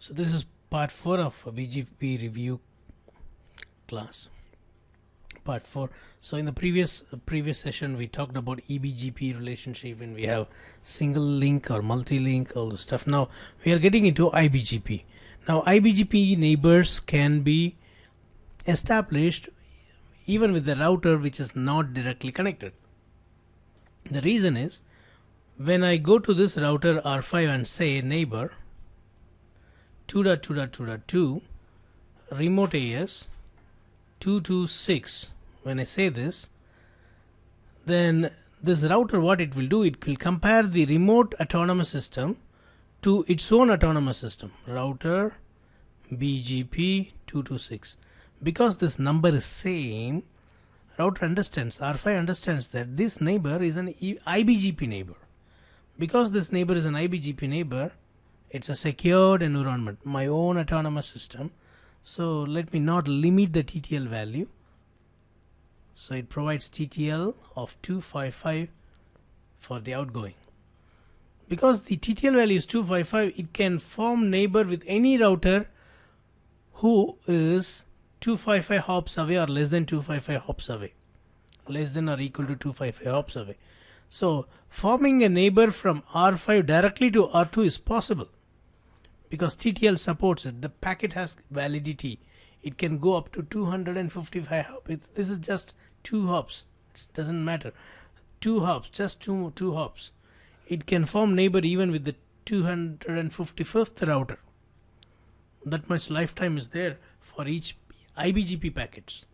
So this is part 4 of BGP review class. Part 4. So in the previous session we talked about IBGP relationship when we have single link or multi-link, all the stuff. Now we are getting into IBGP. Now IBGP neighbors can be established even with the router which is not directly connected. The reason is, when I go to this router R5 and say neighbor 2.2.2.2 remote AS 226, when I say this, then this router, what it will do, it will compare the remote autonomous system to its own autonomous system, router BGP 226. Because this number is same, router understands, R5 understands that this neighbor is an IBGP neighbor. Because this neighbor is an IBGP neighbor, it's a secured environment, my own autonomous system. So let me not limit the TTL value. So it provides TTL of 255 for the outgoing. Because the TTL value is 255, it can form neighbor with any router who is 255 hops away or less than 255 hops away. Less than or equal to 255 hops away. So forming a neighbor from R5 directly to R2 is possible, because TTL supports it. The packet has validity. It can go up to 255 hops. This is just 2 hops. It doesn't matter. 2 hops, just two hops. It can form neighbor even with the 255th router. That much lifetime is there for each IBGP packets.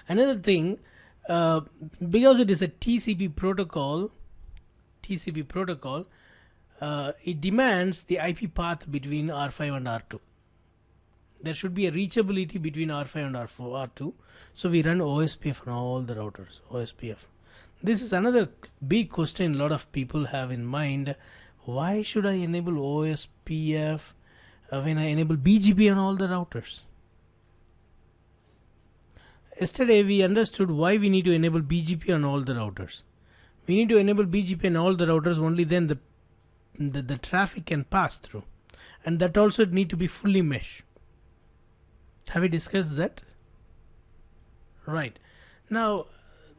Another thing, because it is a TCP protocol, it demands the IP path between R5 and R2. There should be a reachability between R5 and R2. So we run OSPF on all the routers. OSPF. This is another big question a lot of people have in mind. Why should I enable OSPF when I enable BGP on all the routers? Yesterday we understood why we need to enable BGP on all the routers. We need to enable BGP on all the routers, only then the traffic can pass through, and that also need to be fully mesh. Have we discussed that? Right. Now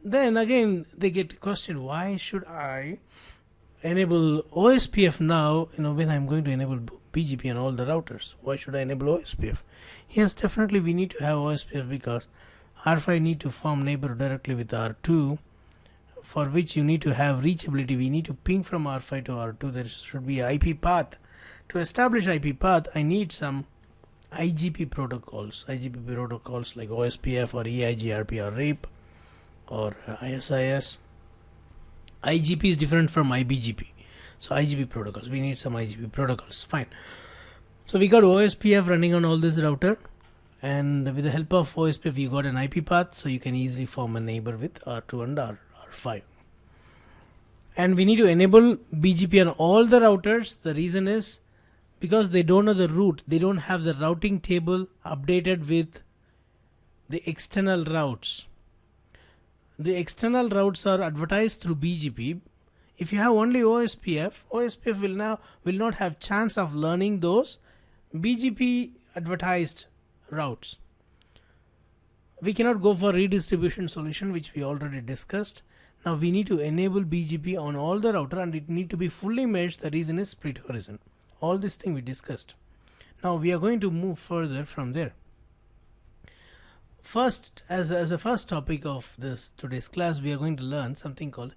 then again they get question, why should I enable OSPF now, when I'm going to enable BGP on all the routers? Why should I enable OSPF? Yes, definitely we need to have OSPF because R5 need to form neighbor directly with R2, for which you need to have reachability. We need to ping from R5 to R2. There should be IP path. To establish IP path, I need some IGP protocols. IGP protocols like OSPF or EIGRP or RAPE or ISIS. IGP is different from IBGP. So IGP protocols. We need some IGP protocols. Fine. So we got OSPF running on all this router. And with the help of OSPF, you got an IP path, so you can easily form a neighbor with R2 and R5. And we need to enable BGP on all the routers. The reason is because they don't know the route. They don't have the routing table updated with the external routes. The external routes are advertised through BGP. If you have only OSPF, OSPF will not have chance of learning those BGP advertised routes. We cannot go for redistribution solution, which we already discussed. Now we need to enable BGP on all the router, and it need to be fully meshed. The reason is split horizon. All this thing we discussed. Now we are going to move further from there. First, as a first topic of this today's class, we are going to learn something called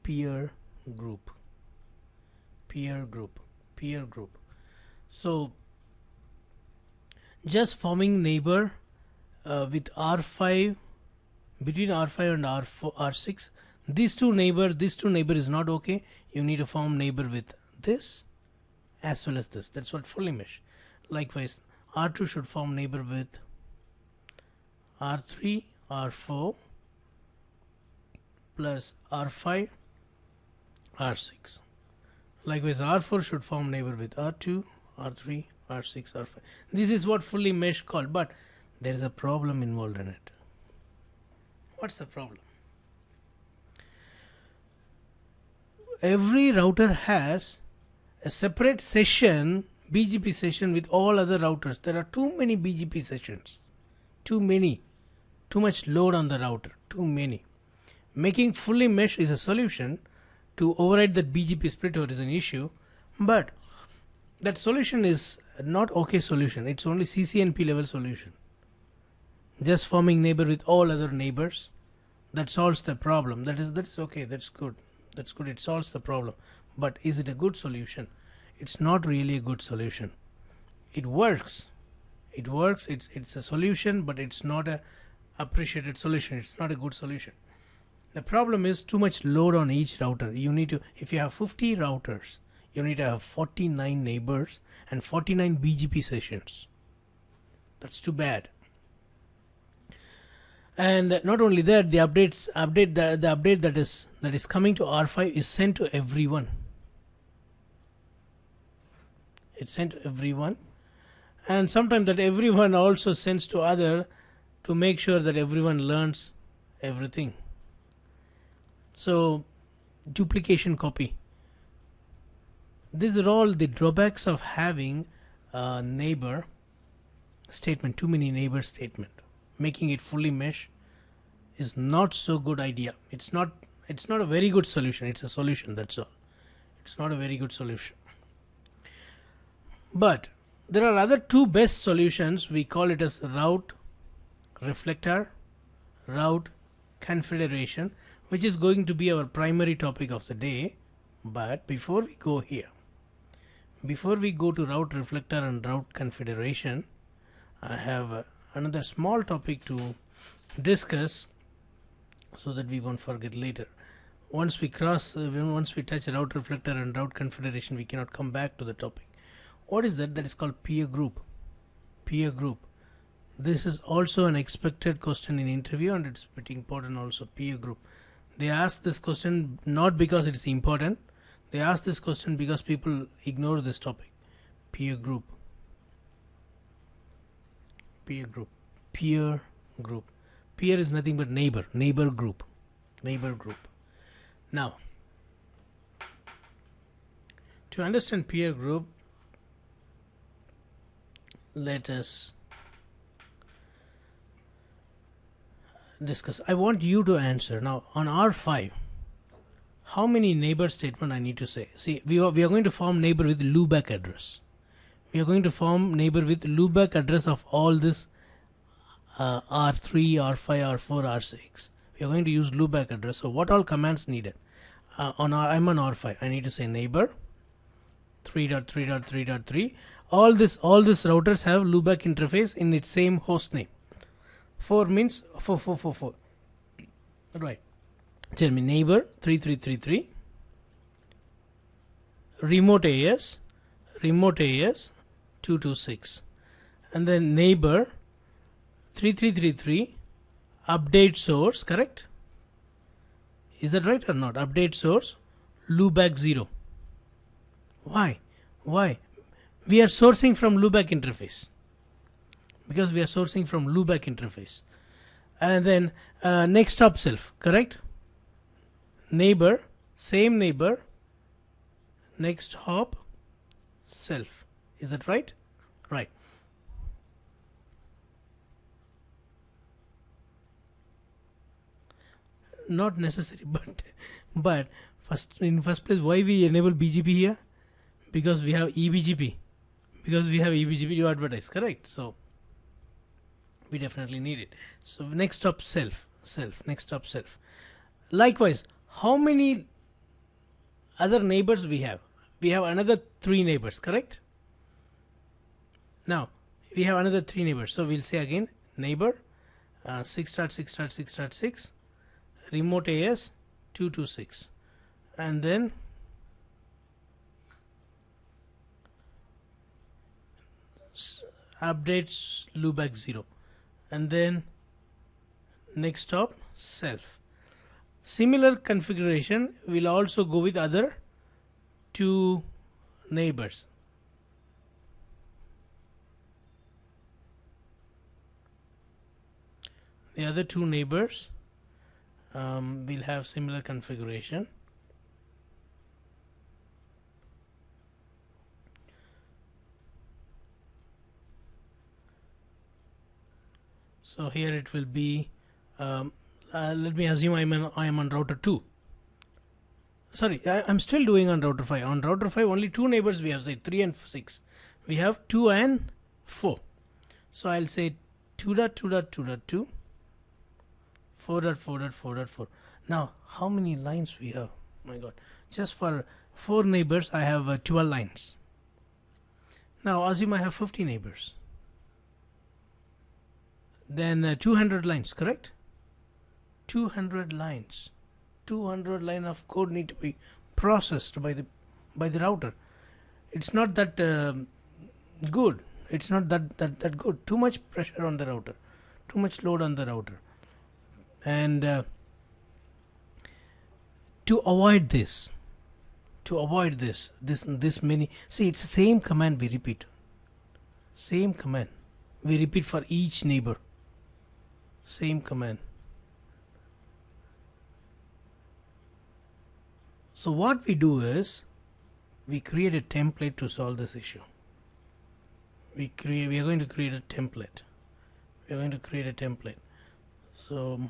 peer group. Peer group. So just forming neighbor with R5, between R5 and R6. These two neighbor is not okay. You need to form neighbor with this as well as this. That's what fully mesh. Likewise, R2 should form neighbor with R3, R4 plus R5, R6. Likewise, R4 should form neighbor with R2, R3, R6, R5. This is what fully mesh called, but there is a problem involved in it. What's the problem? Every router has a separate session BGP session with all other routers. There are too many BGP sessions. Too many. Too much load on the router. Too many. Making fully mesh is a solution to override that BGP split over is an issue, but that solution is not okay solution. It's only CCNP level solution. Just forming neighbor with all other neighbors, that solves the problem. That's okay. That's good. That's good. It solves the problem. But is it a good solution? It's not really a good solution. It works. It works. It's a solution, but it's not a appreciated solution. It's not a good solution. The problem is too much load on each router. You need to, if you have 50 routers, you need to have 49 neighbors and 49 BGP sessions. That's too bad. And not only that, the update that is coming to R5 is sent to everyone. It's sent to everyone, and sometimes that everyone also sends to other to make sure that everyone learns everything. So duplication copy. These are all the drawbacks of having a neighbor statement, too many neighbor statement. Making it fully mesh is not so good idea. It's not a very good solution. It's a solution, that's all. It's not a very good solution. But there are other two best solutions. We call it as route reflector, route confederation, which is going to be our primary topic of the day. But before we go here, before we go to route reflector and route confederation, I have another small topic to discuss so that we won't forget later. Once we touch route reflector and route confederation, we cannot come back to the topic. What is that? That is called peer group. Peer group. This is also an expected question in interview, and it's pretty important also. Peer group. They ask this question not because it is important. They ask this question because people ignore this topic. Peer group. Peer group. Peer group. Peer is nothing but neighbor. Neighbor group. Neighbor group. Now, to understand peer group, let us discuss. I want you to answer now on R5. How many neighbor statement I need to say? See, we are going to form neighbor with loopback address. We are going to form neighbor with loopback address of all this R3, R5, R4, R6. We are going to use loopback address. So what all commands needed? I'm on R5. I need to say neighbor 3.3.3.3. All this routers have loopback interface in its same host name. 4 means 4. Right. Tell me neighbor 3333, remote AS 226, and then neighbor 3333 update source, correct? Is that right or not? Update source loopback 0. Why? We are sourcing from loopback interface, because we are sourcing from loopback interface. And then next hop self, correct? Neighbor, same neighbor, next hop self. Is that right? Right. Not necessary, but in first place, why we enable BGP here? Because we have IBGP. Because we have IBGP to advertise, correct? So we definitely need it. So next up self. Next up self. Likewise, how many other neighbors we have? We have another 3 neighbors, correct? Now we have another 3 neighbors. So we'll say again neighbor 6.6.6.6, remote AS 226, and then updates loopback 0, and then next stop self. Similar configuration will also go with other 2 neighbors. The other 2 neighbors will have similar configuration. So here it will be let me assume I am on router 2. Sorry, I'm still doing on router 5. On router 5 only two neighbors we have, say 3 and 6. We have 2 and 4. So I'll say 2.2.2.2 4.4.4.4. Now how many lines we have? My god, just for 4 neighbors I have 12 lines. Now assume I have 50 neighbors, then 200 lines, correct? 200 lines. 200 line of code need to be processed by the router. It's not that good. It's not that good. Too much pressure on the router, too much load on the router. And to avoid this many, see, it's the same command we repeat. Same command we repeat for each neighbor. Same command. So what we do is we create a template to solve this issue. We are going to create a template. We are going to create a template. So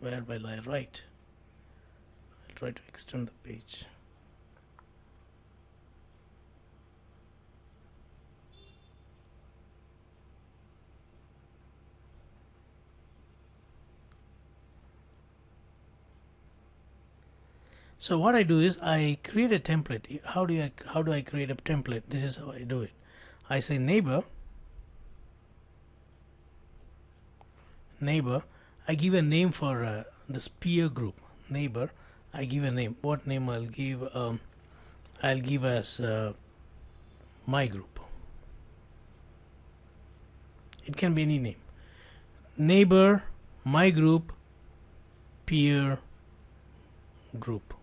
where will I write? I'll try to extend the page. So what I do is I create a template. How do I create a template? This is how I do it. I say neighbor. I give a name for this peer group. Neighbor. I give a name. What name I'll give? I'll give as my group. It can be any name. Neighbor, my group, peer group.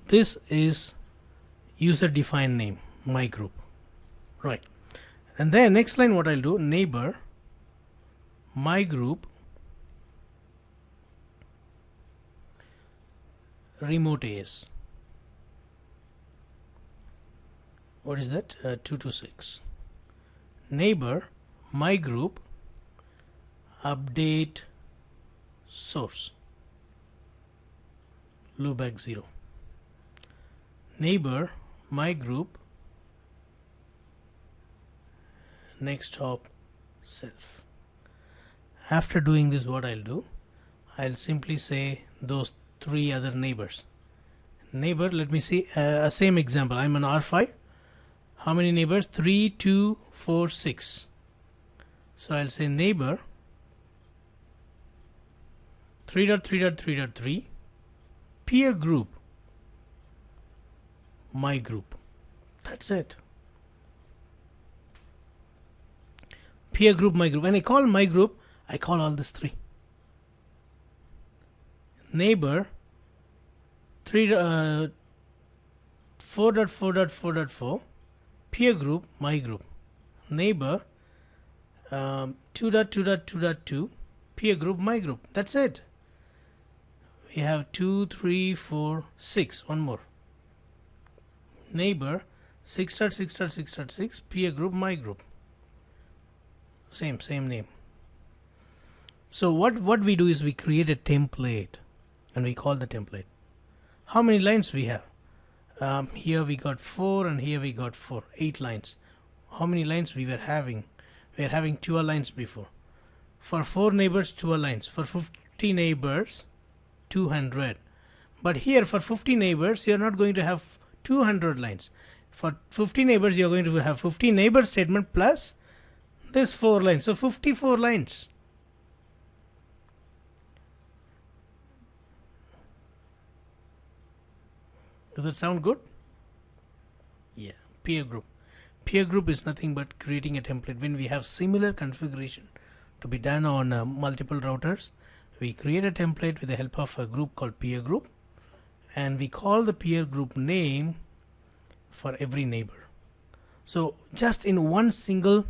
This is user defined name, my group, right? And then next line what I'll do, neighbor, my group, remote AS. What is that? 226. Neighbor, my group, update source, loopback 0. Neighbor, my group, next hop, self. After doing this, what I'll do, I'll simply say those 3 other neighbors. Neighbor, let me see a same example. I'm on R5. How many neighbors? 3, 2, 4, 6. So I'll say neighbor 3.3.3.3 peer group, my group. That's it. Peer group, my group. When I call my group, I call all these 3. Neighbor 4.4.4.4 peer group, my group. Neighbor 2.2.2.2 peer group, my group. That's it. We have 2, 3, 4, 6. One more. Neighbor 6.6.6.6 peer group, my group. Same name. So what we do is we create a template and we call the template. How many lines we have? Here we got 4 and here we got 4. 8 lines. How many lines we were having? We were having 12 lines before. For 4 neighbors, 12 lines. For 50 neighbors, 200. But here for 50 neighbors, you are not going to have 200 lines. For 50 neighbors, you are going to have 50 neighbor statement plus this 4 lines. So 54 lines. Does that sound good? Yeah. Peer group. Peer group is nothing but creating a template. When we have similar configuration to be done on multiple routers, we create a template with the help of a group called peer group, and we call the peer group name for every neighbor. So just in one single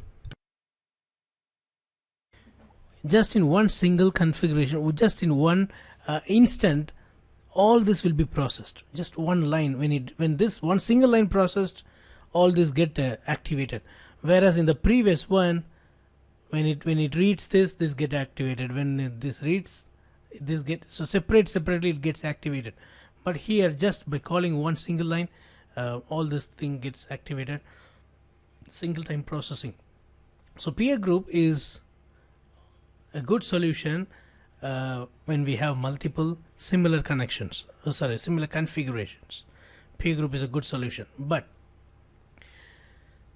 configuration, just in one instant, all this will be processed. Just one line. When this one single line processed, all this get activated. Whereas in the previous one, When it reads this get activated. When this reads, this get so separately it gets activated. But here, just by calling one single line, all this thing gets activated. Single time processing. So peer group is a good solution when we have multiple similar connections. Similar configurations. Peer group is a good solution, but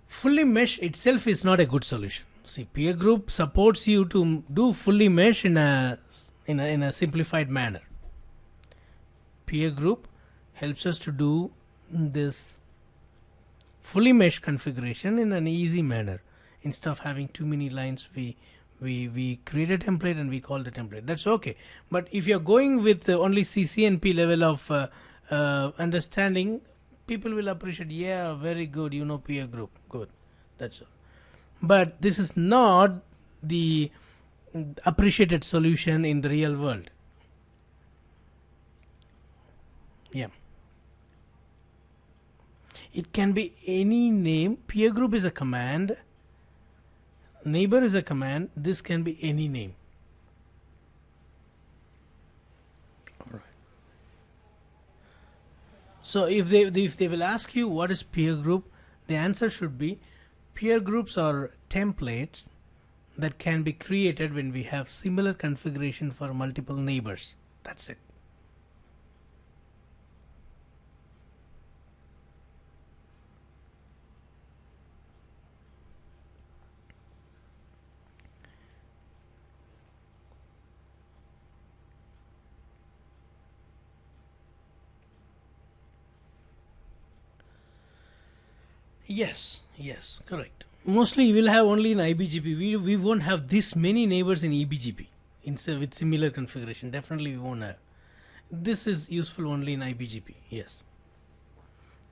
fully mesh itself is not a good solution. See, peer group supports you to do fully mesh in a simplified manner. Peer group helps us to do this fully mesh configuration in an easy manner. Instead of having too many lines, we create a template and we call the template. That's okay. But if you're going with only CCNP level of understanding, people will appreciate, yeah, very good, you know, peer group, good, that's all. But this is not the appreciated solution in the real world. Yeah, it can be any name. Peer group is a command, neighbor is a command. This can be any name. So if they will ask you what is peer group, the answer should be peer groups are templates that can be created when we have similar configuration for multiple neighbors. That's it. Yes, correct. Mostly you will have only in IBGP. We won't have this many neighbors in EBGP with similar configuration. Definitely we won't have. This is useful only in IBGP. Yes.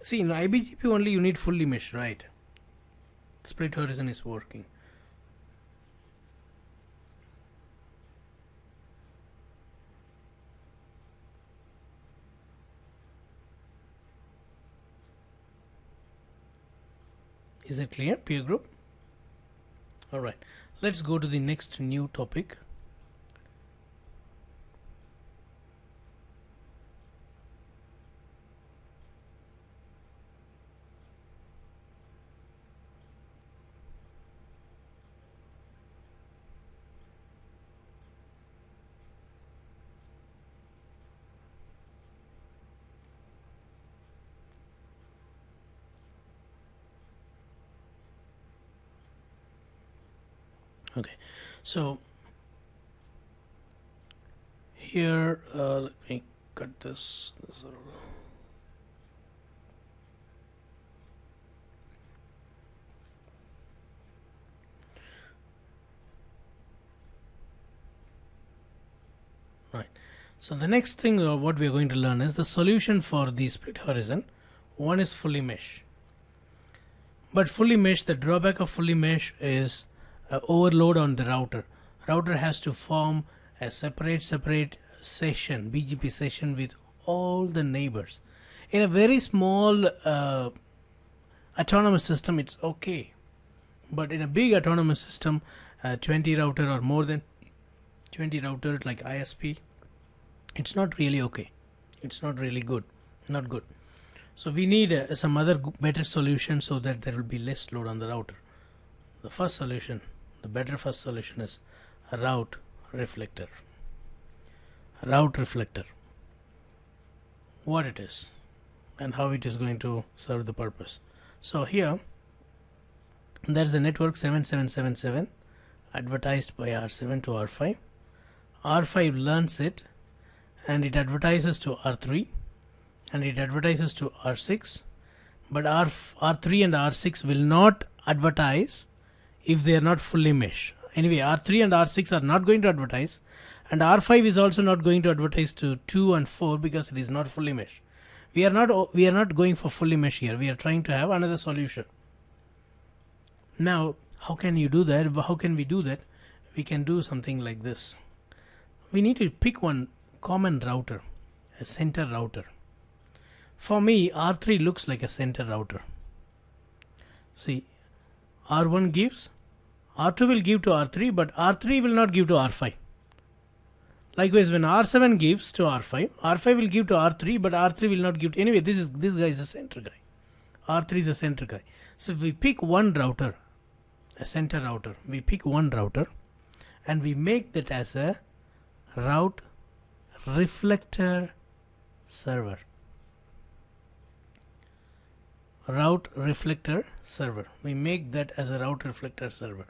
See, in IBGP only you need fully mesh, right? Split horizon is working. Is it clear, peer group? Alright, let's go to the next new topic. Okay, so here let me cut this. Right. So the next thing what we are going to learn is the solution for the split horizon. One is fully mesh. But fully mesh, the drawback of fully mesh is overload on the router. Router has to form a separate session, BGP session with all the neighbors. In a very small autonomous system, it's okay. But in a big autonomous system, 20 router or more than 20 router like ISP, it's not really okay. It's not really good. Not good. So we need some other better solution so that there will be less load on the router. The first solution, the better first solution is a route reflector. Route reflector. What it is and how it is going to serve the purpose. So here there is a network 7777 advertised by R7 to R5. R5 learns it and it advertises to R3 and it advertises to R6, but R3 and R6 will not advertise if they are not fully mesh. Anyway, R3 and R6 are not going to advertise, and R5 is also not going to advertise to 2 and 4 because it is not fully mesh. We are not going for fully mesh here. We are trying to have another solution. Now, how can you do that? How can we do that? We can do something like this. We need to pick one common router, a center router. For me, R3 looks like a center router. See, R1 gives, R2 will give to R3, but R3 will not give to R5. Likewise, when R7 gives to R5, R5 will give to R3, but R3 will not give to, anyway, this guy is the center guy. R3 is the center guy. So we pick one router, a center router. We pick one router and we make that as a route reflector server. Route reflector server. We make that as a route reflector server.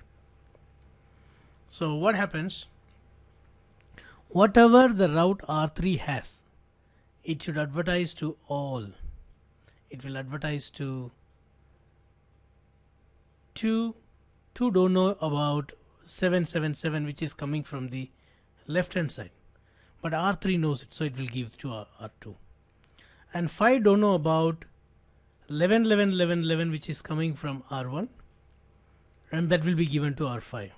So what happens? Whatever the route R3 has, it should advertise to all. It will advertise to two don't know about 777, which is coming from the left hand side, but R3 knows it, so it will give to R2. And 5 don't know about 11 11 11 11, which is coming from R1, and that will be given to R5.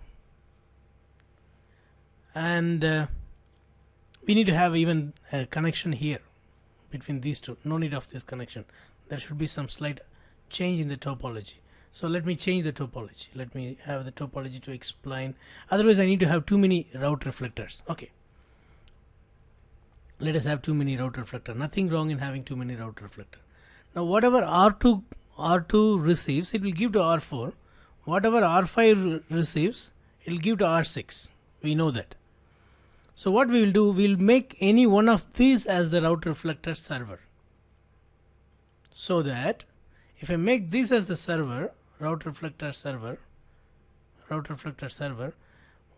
And we need to have even a connection here between these two. No need of this connection. There should be some slight change in the topology. So let me change the topology. Let me have the topology to explain. Otherwise I need to have too many route reflectors. Okay. Let us have too many route reflectors. Nothing wrong in having too many route reflectors. Now whatever R2 receives, it will give to R4. Whatever R5 receives, it will give to R6. We know that. So what we will do, we will make any one of these as the route reflector server. So that if I make this as the server, route reflector server,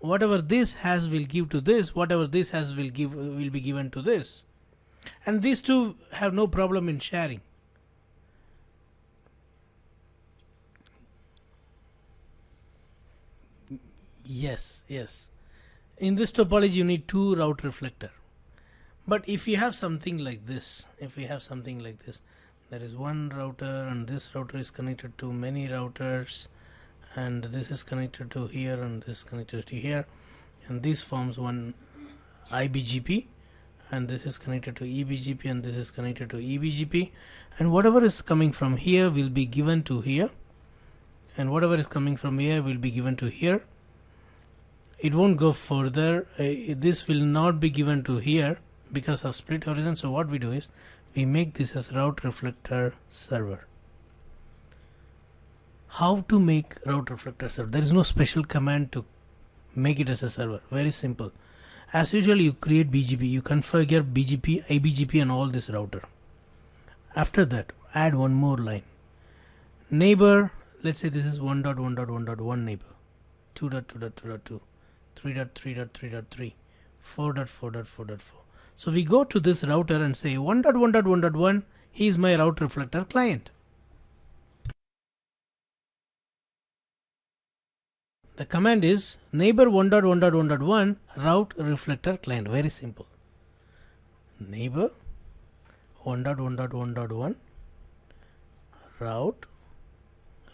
whatever this has will give to this, whatever this has will be given to this. And these two have no problem in sharing. Yes. In this topology you need two route reflector. But if you have something like this, there is one router and this router is connected to many routers, and this is connected to here and this is connected to here, and this forms one IBGP, and this is connected to EBGP, and this is connected to EBGP, and whatever is coming from here will be given to here, and whatever is coming from here will be given to here. It won't go further. This will not be given to here because of split horizon. So what we do is we make this as route reflector server. How to make route reflector server? There is no special command to make it as a server. Very simple. As usual, you create BGP, you configure BGP, IBGP and all this router. After that, add one more line. Neighbor, let's say this is 1.1.1.1 neighbor, 2.2.2.2, 3.3.3.3, 4.4.4.4. So we go to this router and say 1.1.1.1, he is my route reflector client. The command is neighbor 1.1.1.1 route reflector client. Very simple. Neighbor 1.1.1.1 route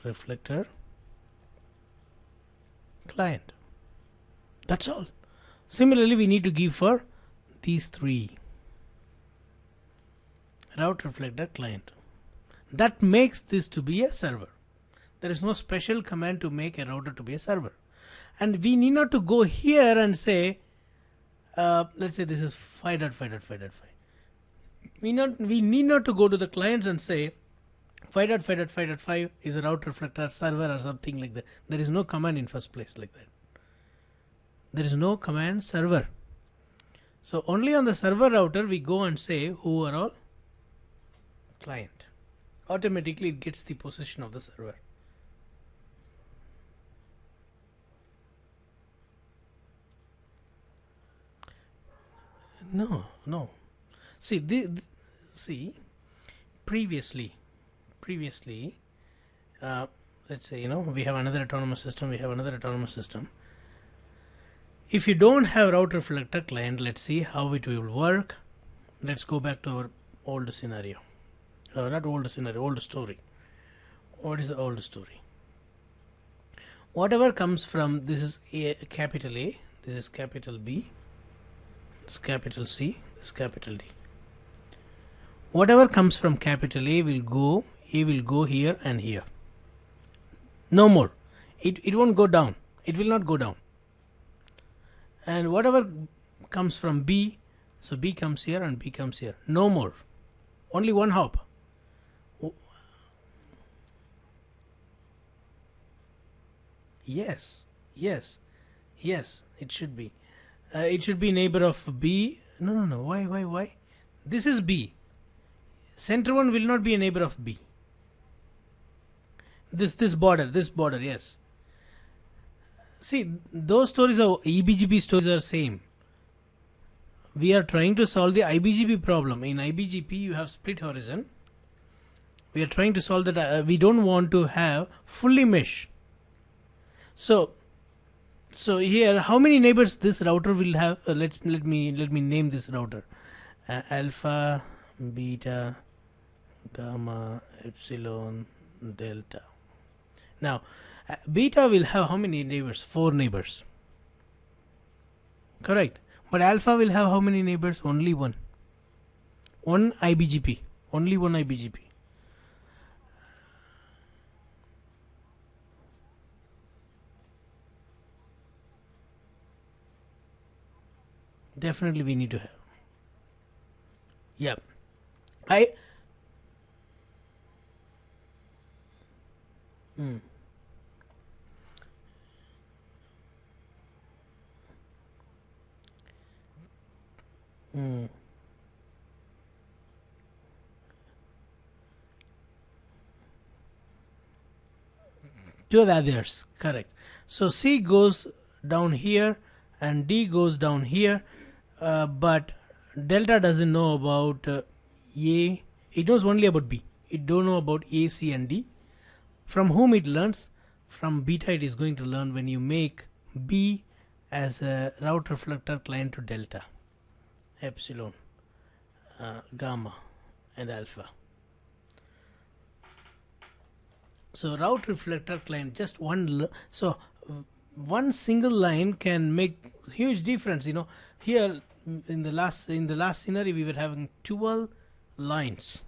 reflector client. That's all. Similarly, we need to give for these three. Route reflector client. That makes this to be a server. There is no special command to make a router to be a server. And we need not to go here and say, let's say this is 5.5.5.5. We need not to go to the clients and say 5.5.5.5 is a route reflector server or something like that. There is no command in first place like that. There is no command server. So only on the server router we go and say who are all client. Automatically it gets the position of the server. No. See, previously, let's say, we have another autonomous system. If you don't have route reflector client, let's see how it will work. Let's go back to our old scenario. Not old scenario, old story. What is the old story? Whatever comes from, this is capital A, this is capital B, this is capital C, this is capital D. Whatever comes from capital A will go here and here. No more. It won't go down. It will not go down. And whatever comes from B, so B comes here and B comes here. No more. Only one hop. Yes, yes, yes, it should be. It should be neighbor of B. No. Why? This is B. Center one will not be a neighbor of B. This border, yes. See, those stories are EBGP stories are same. We are trying to solve the IBGP problem. In IBGP, you have split horizon. We are trying to solve that. We don't want to have fully mesh. So here, how many neighbors this router will have? Let me name this router: alpha, beta, gamma, epsilon, delta. Now, beta will have how many neighbors? 4 neighbors. Correct. But alpha will have how many neighbors? Only one. One IBGP. Only one IBGP. Definitely we need to have. Yeah. To the others, correct. So C goes down here and D goes down here, but delta doesn't know about A. It knows only about B. It don't know about A, C and D. From whom it learns? From beta it is going to learn when you make B as a route reflector client to delta, epsilon, gamma and alpha. So route reflector client, just one. So one single line can make huge difference. Here in the last scenario we were having 12 lines,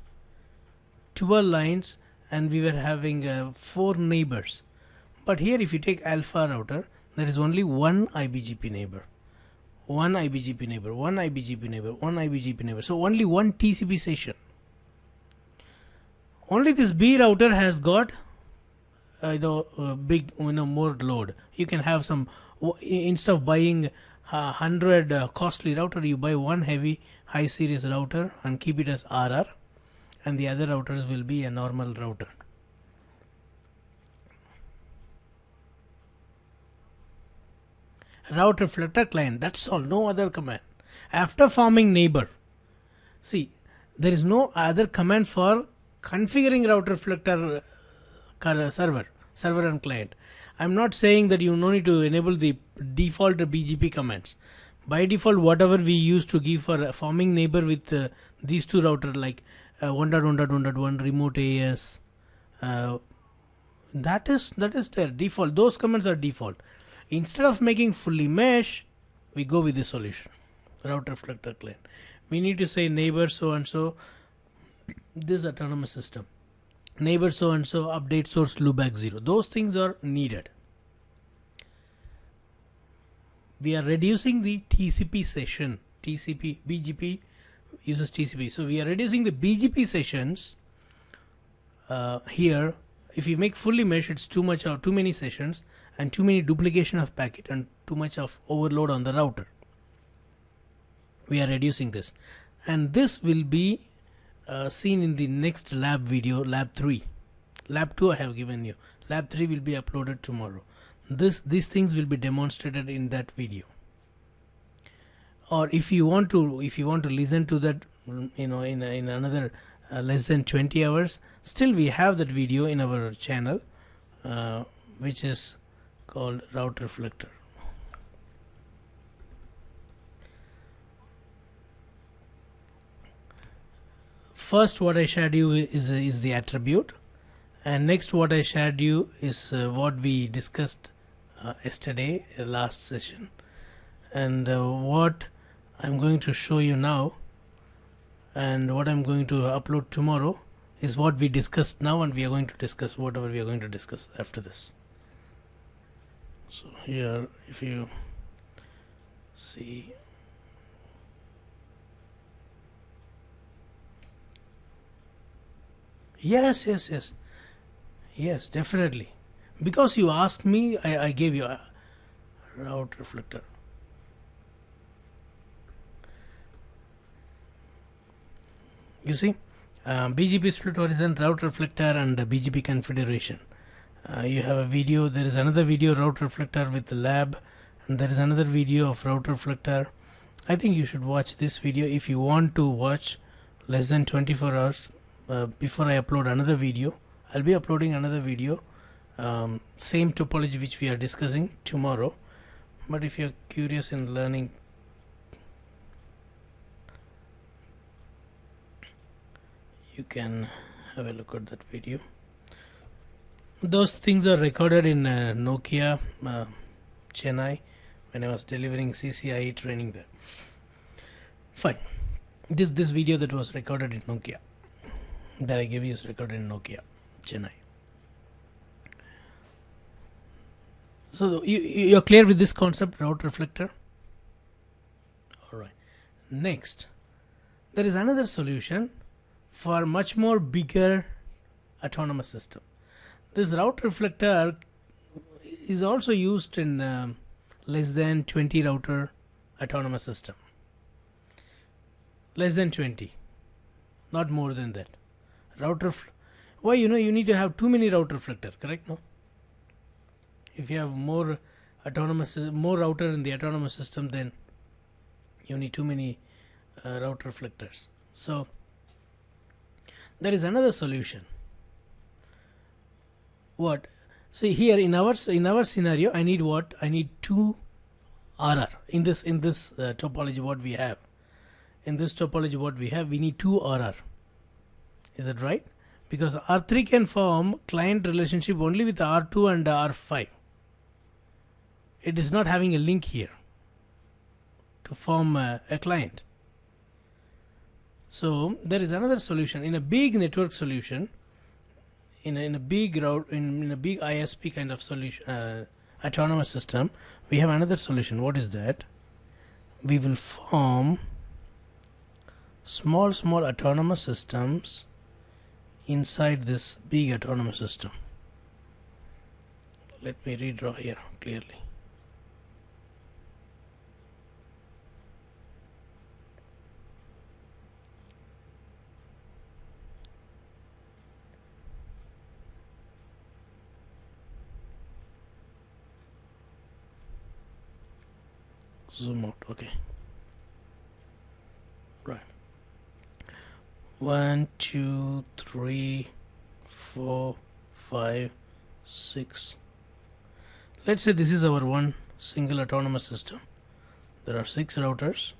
and we were having 4 neighbors. But here if you take alpha router, there is only one IBGP neighbor, one IBGP neighbor, one IBGP neighbor, one IBGP neighbor. So only one TCP session. Only this B router has got big more load. You can have some, instead of buying 100 costly router, you buy one heavy high series router and keep it as RR, and the other routers will be a normal router. Route reflector client, that's all, no other command. After forming neighbor, see, there is no other command for configuring route reflector server and client. I'm not saying that you no need to enable the default BGP commands. By default, whatever we used to give for forming neighbor with these two routers, like 1.1.1.1 remote AS, that is their default. Those commands are default. Instead of making fully mesh, we go with the solution, route reflector client. We need to say neighbor so and so, this autonomous system, neighbor so and so, update source loopback 0. Those things are needed. We are reducing the TCP session. BGP uses TCP, so we are reducing the BGP sessions here. If you make fully mesh, it's too much or too many sessions and too many duplication of packet and too much of overload on the router. We are reducing this, and this will be seen in the next lab video, lab 3. Lab 2 I have given you. Lab 3 will be uploaded tomorrow. These things will be demonstrated in that video. Or if you want to listen to that, in another less than 20 hours, still we have that video in our channel, which is called route reflector. First, what I shared you is the attribute, and next what I shared you is what we discussed yesterday, last session, and what I'm going to show you now, and what I'm going to upload tomorrow is what we discussed now, and we are going to discuss whatever we are going to discuss after this. So here if you see, yes, definitely, because you asked me, I gave you a route reflector. You see, BGP split horizon, route reflector, and BGP confederation. You have a video. There is another video, route reflector with the lab, and there is another video of route reflector. I think you should watch this video if you want to watch less than 24 hours before I upload another video. I'll be uploading another video, same topology which we are discussing tomorrow. But if you're curious in learning, you can have a look at that video. Those things are recorded in Nokia, Chennai, when I was delivering CCIE training there. Fine. This video that was recorded in Nokia, that I gave you, is recorded in Nokia, Chennai. So you're clear with this concept, route reflector? Alright. Next, there is another solution for much more bigger autonomous system. This route reflector is also used in less than 20 router autonomous system. Less than 20, not more than that. Why? You need to have too many route reflector, correct? No. If you have more router in the autonomous system, then you need too many route reflectors. So there is another solution. What? See here in our scenario, I need what? I need 2 RR in this topology. What we have in this topology, we need 2 RR. Is that right? Because R3 can form client relationship only with R2 and R5. It is not having a link here to form a client. So there is another solution in a big network solution. In a big route, in a big ISP kind of solution, autonomous system, we have another solution. What is that? We will form small autonomous systems inside this big autonomous system. Let me redraw here clearly. Zoom out. Okay. Right. 1, 2, 3, 4, 5, 6. Let's say this is our one single autonomous system. There are 6 routers.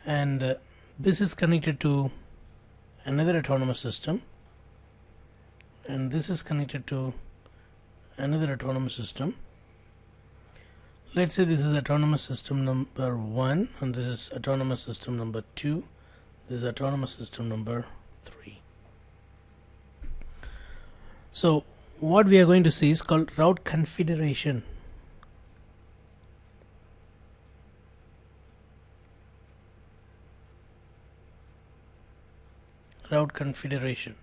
And this is connected to another autonomous system. And this is connected to another autonomous system. Let's say this is autonomous system number 1 and this is autonomous system number 2. This is autonomous system number 3. So what we are going to see is called route confederation. Route confederation.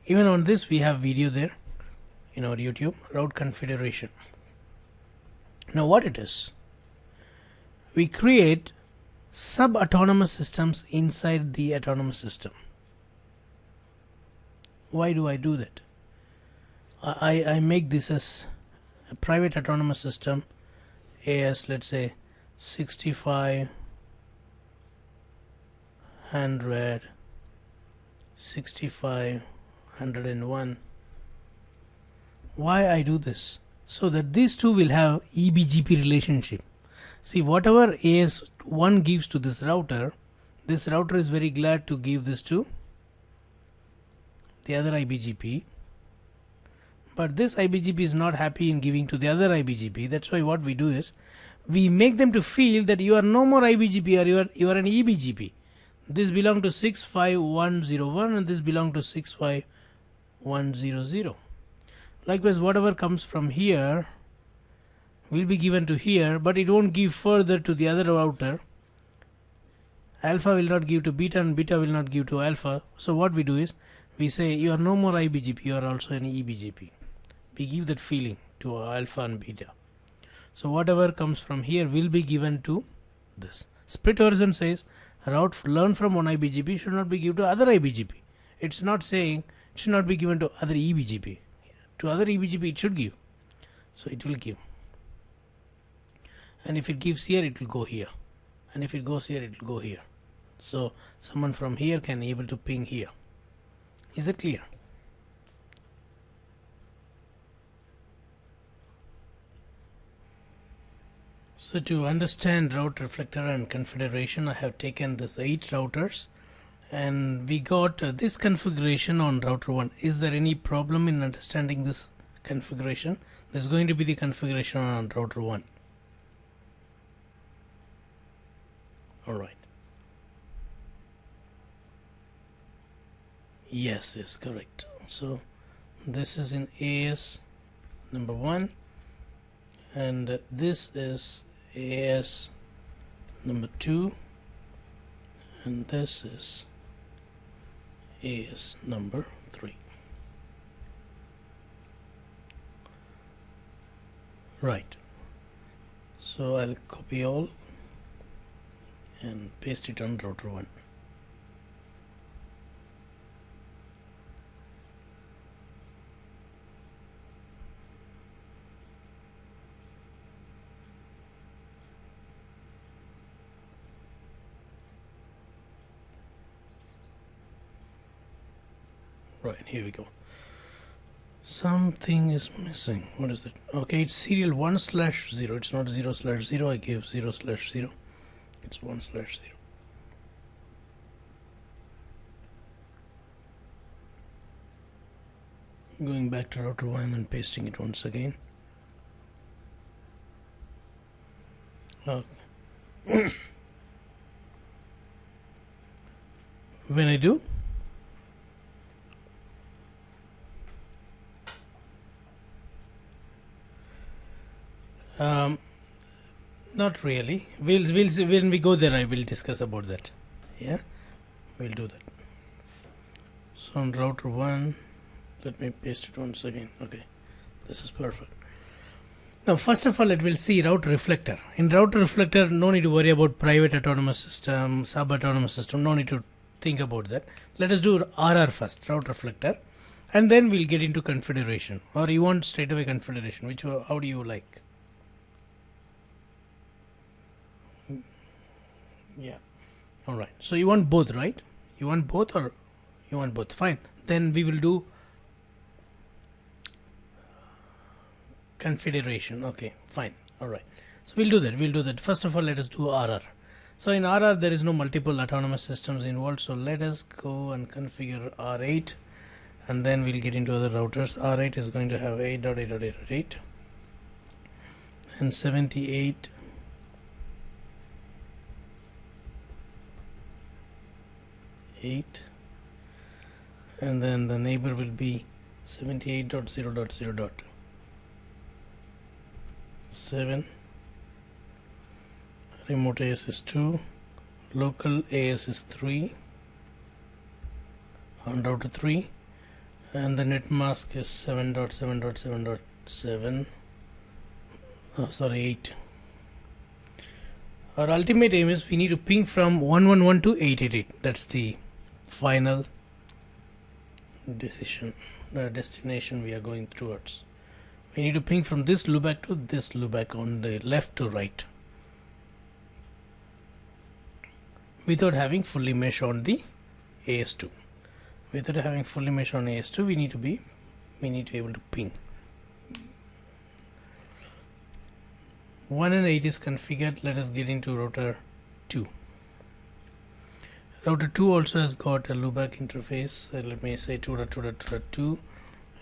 Even on this we have video there in our YouTube, route confederation. Now what it is? We create sub-autonomous systems inside the autonomous system. Why do I do that? I make this as a private autonomous system, as let's say 65, 100, 65, 101. Why I do this? So that these two will have IBGP relationship. See, whatever AS1 gives to this router is very glad to give this to the other IBGP. But this IBGP is not happy in giving to the other IBGP. That's why what we do is we make them to feel that you are no more IBGP or you are an EBGP. this belong to 65101 and this belong to 65100. Likewise, whatever comes from here will be given to here, but it won't give further to the other router. Alpha will not give to beta and beta will not give to alpha. So what we do is we say you are no more IBGP, you are also an EBGP. We give that feeling to alpha and beta. So whatever comes from here will be given to this. Split version says route learn from one IBGP should not be given to other IBGP. It's not saying it should not be given to other EBGP. To other EBGP it should give. So it will give. And if it gives here, it will go here. And if it goes here, it will go here. So someone from here can be able to ping here. Is that clear? So to understand route reflector and confederation, I have taken this 8 routers and we got this configuration on router 1. Is there any problem in understanding this configuration? There's going to be the configuration on router 1. Alright. Yes, is correct. So this is in AS number 1 and this is AS number 2 and this is AS number 3. Right. So I'll copy all and paste it on router 1. Right, here we go. Something is missing. What is that? Okay, it's serial 1/0. It's not 0/0. I gave 0/0. It's 1/0. Going back to router 1 and pasting it once again. Okay. When I do, not really. We'll see when we go there. I will discuss about that. Yeah, we'll do that. So on router 1, let me paste it once again. Okay, this is perfect. Now first of all, it will see route reflector. In route reflector, no need to worry about private autonomous system, sub autonomous system. No need to think about that. Let us do RR first, route reflector, and then we'll get into confederation. Or you want straight away confederation? How do you like? Yeah. All right. So you want both, right? You want both, or you want both? Fine. Then we will do confederation. Okay, fine. All right. So we'll do that. We'll do that. First of all, let us do RR. So in RR, there is no multiple autonomous systems involved. So let us go and configure R8, and then we'll get into other routers. R8 is going to have 8.8.8.8 and 78. And then the neighbor will be 78.0.0.7. Remote AS is 2, local AS is 3 on router 3, and the net mask is 7.7.7.7. Oh, sorry, 8. Our ultimate aim is we need to ping from 111 to 888. That's the final destination we are going towards. We need to ping from this loopback to this loopback on the left to right, without having fully mesh on the AS2. Without having fully mesh on AS2, we need to be able to ping. 1 and 8 is configured. Let us get into router 2. Router 2 also has got a loopback interface. Let me say 2.2.2.2,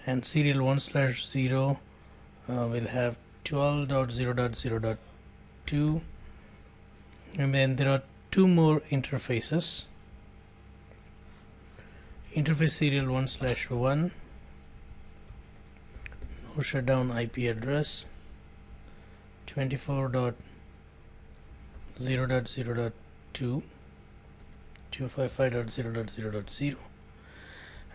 and serial 1/0 will have 12.0.0.2, and then there are 2 more interfaces. interface serial 1/1, no shutdown IP address 24.0.0.2 255.0.0.0,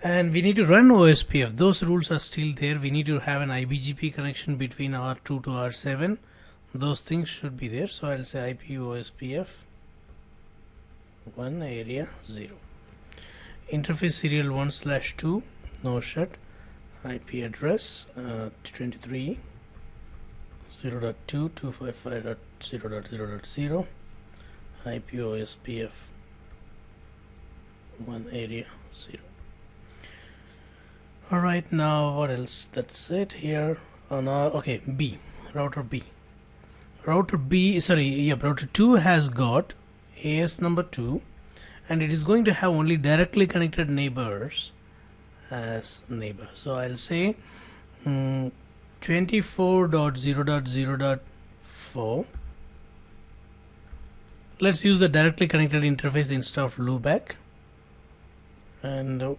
and we need to run OSPF. Those rules are still there. We need to have an IBGP connection between R2 to R7. Those things should be there. So I'll say IP OSPF 1 area 0. Interface serial 1/2, no shut, IP address 23.0.2 255.0.0.0, IP OSPF 1 area 0. Alright, now what else? That's it here on our, okay, B, router B. Router 2 has got AS number 2, and it is going to have only directly connected neighbors as neighbor. So I'll say 24.0.0.4. Let's use the directly connected interface instead of loopback, and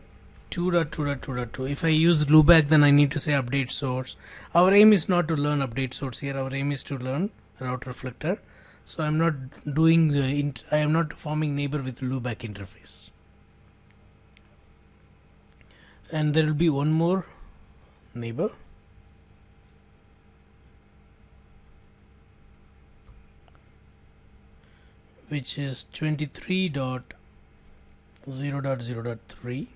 2.2.2.2. If I use loopback, then I need to say update source. Our aim is not to learn update source here. Our aim is to learn route reflector. So I'm not doing I am not forming neighbor with loopback interface. And there will be one more neighbor, which is 23.0.0.3,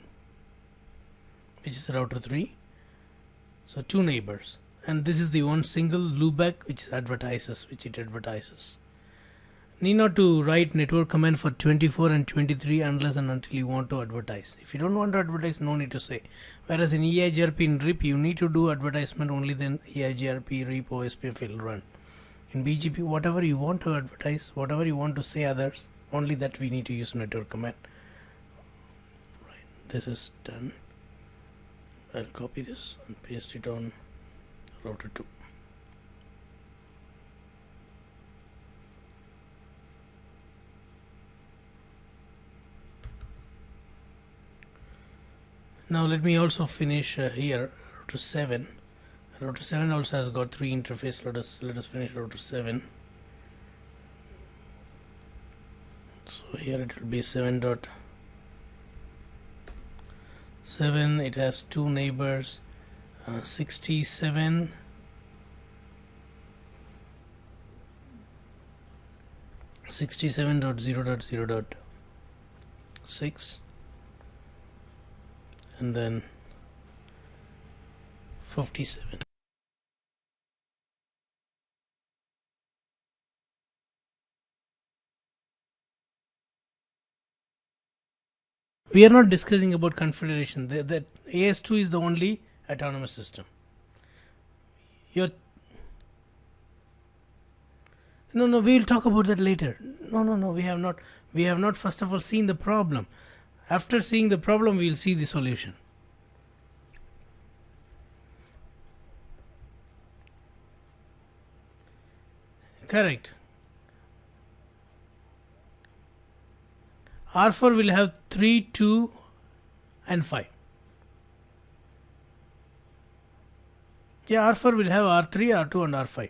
which is router 3. So 2 neighbors, and this is the one single loopback which it advertises. Need not to write network command for 24 and 23 unless and until you want to advertise. If you don't want to advertise, no need to say. Whereas in EIGRP in RIP you need to do advertisement, only then EIGRP RIP OSPF will run. In BGP, whatever you want to advertise, whatever you want to say others, only that we need to use network command. Right, this is done. I'll copy this and paste it on router 2. Now let me also finish here router 7. Router 7 also has got 3 interface. Let us finish router 7. So here it will be 7.7. It has 2 neighbors, 67 67.0.0.6, and then 57. We are not discussing about Confederation. That AS2 is the only autonomous system. No, we will talk about that later. No, we have not. We have not first of all seen the problem. After seeing the problem, we will see the solution. Correct. R4 will have 3, 2 and 5. Yeah, R4 will have R3, R2 and R5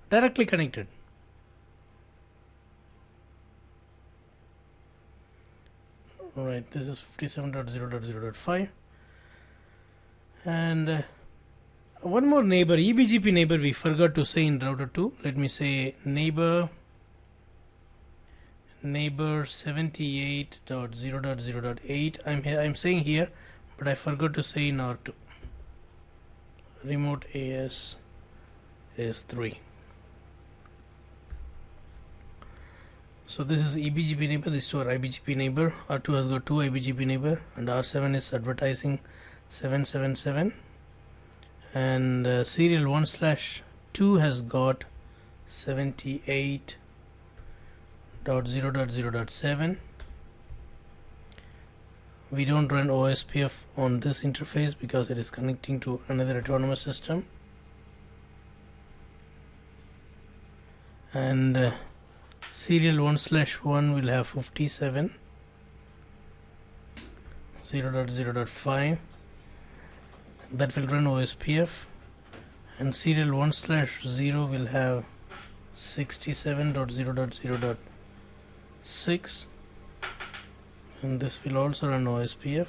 directly connected. Alright, this is 57.0.0.5, and one more neighbor, EBGP neighbor, we forgot to say in router 2. Let me say neighbor 78.0.0.8. I'm saying here, but I forgot to say in R2. Remote AS is 3. So this is EBGP neighbor, this is our IBGP neighbor. R2 has got 2 IBGP neighbor, and R7 is advertising 777, and serial 1/2 has got 78.0.0.7. We don't run OSPF on this interface because it is connecting to another autonomous system, and serial 1/1 will have 57 0.0.5, that will run OSPF, and serial 1/0 will have 67.0.0.6, and this will also run OSPF.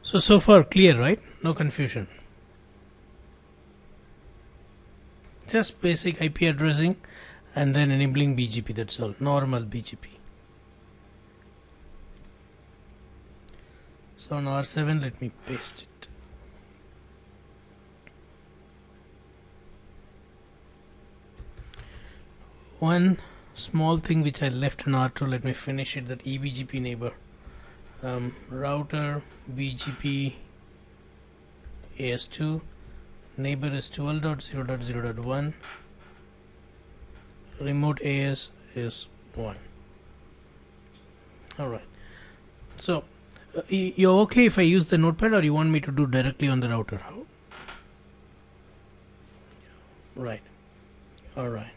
So far clear, right? No confusion. Just basic IP addressing and then enabling BGP, that's all, normal BGP. So on R7, let me paste it. One small thing which I left in R2, let me finish it, that IBGP neighbor. Router BGP AS2, neighbor is 12.0.0.1, remote AS is 1. Alright, so you're okay if I use the notepad, or you want me to do directly on the router? How? Right, alright.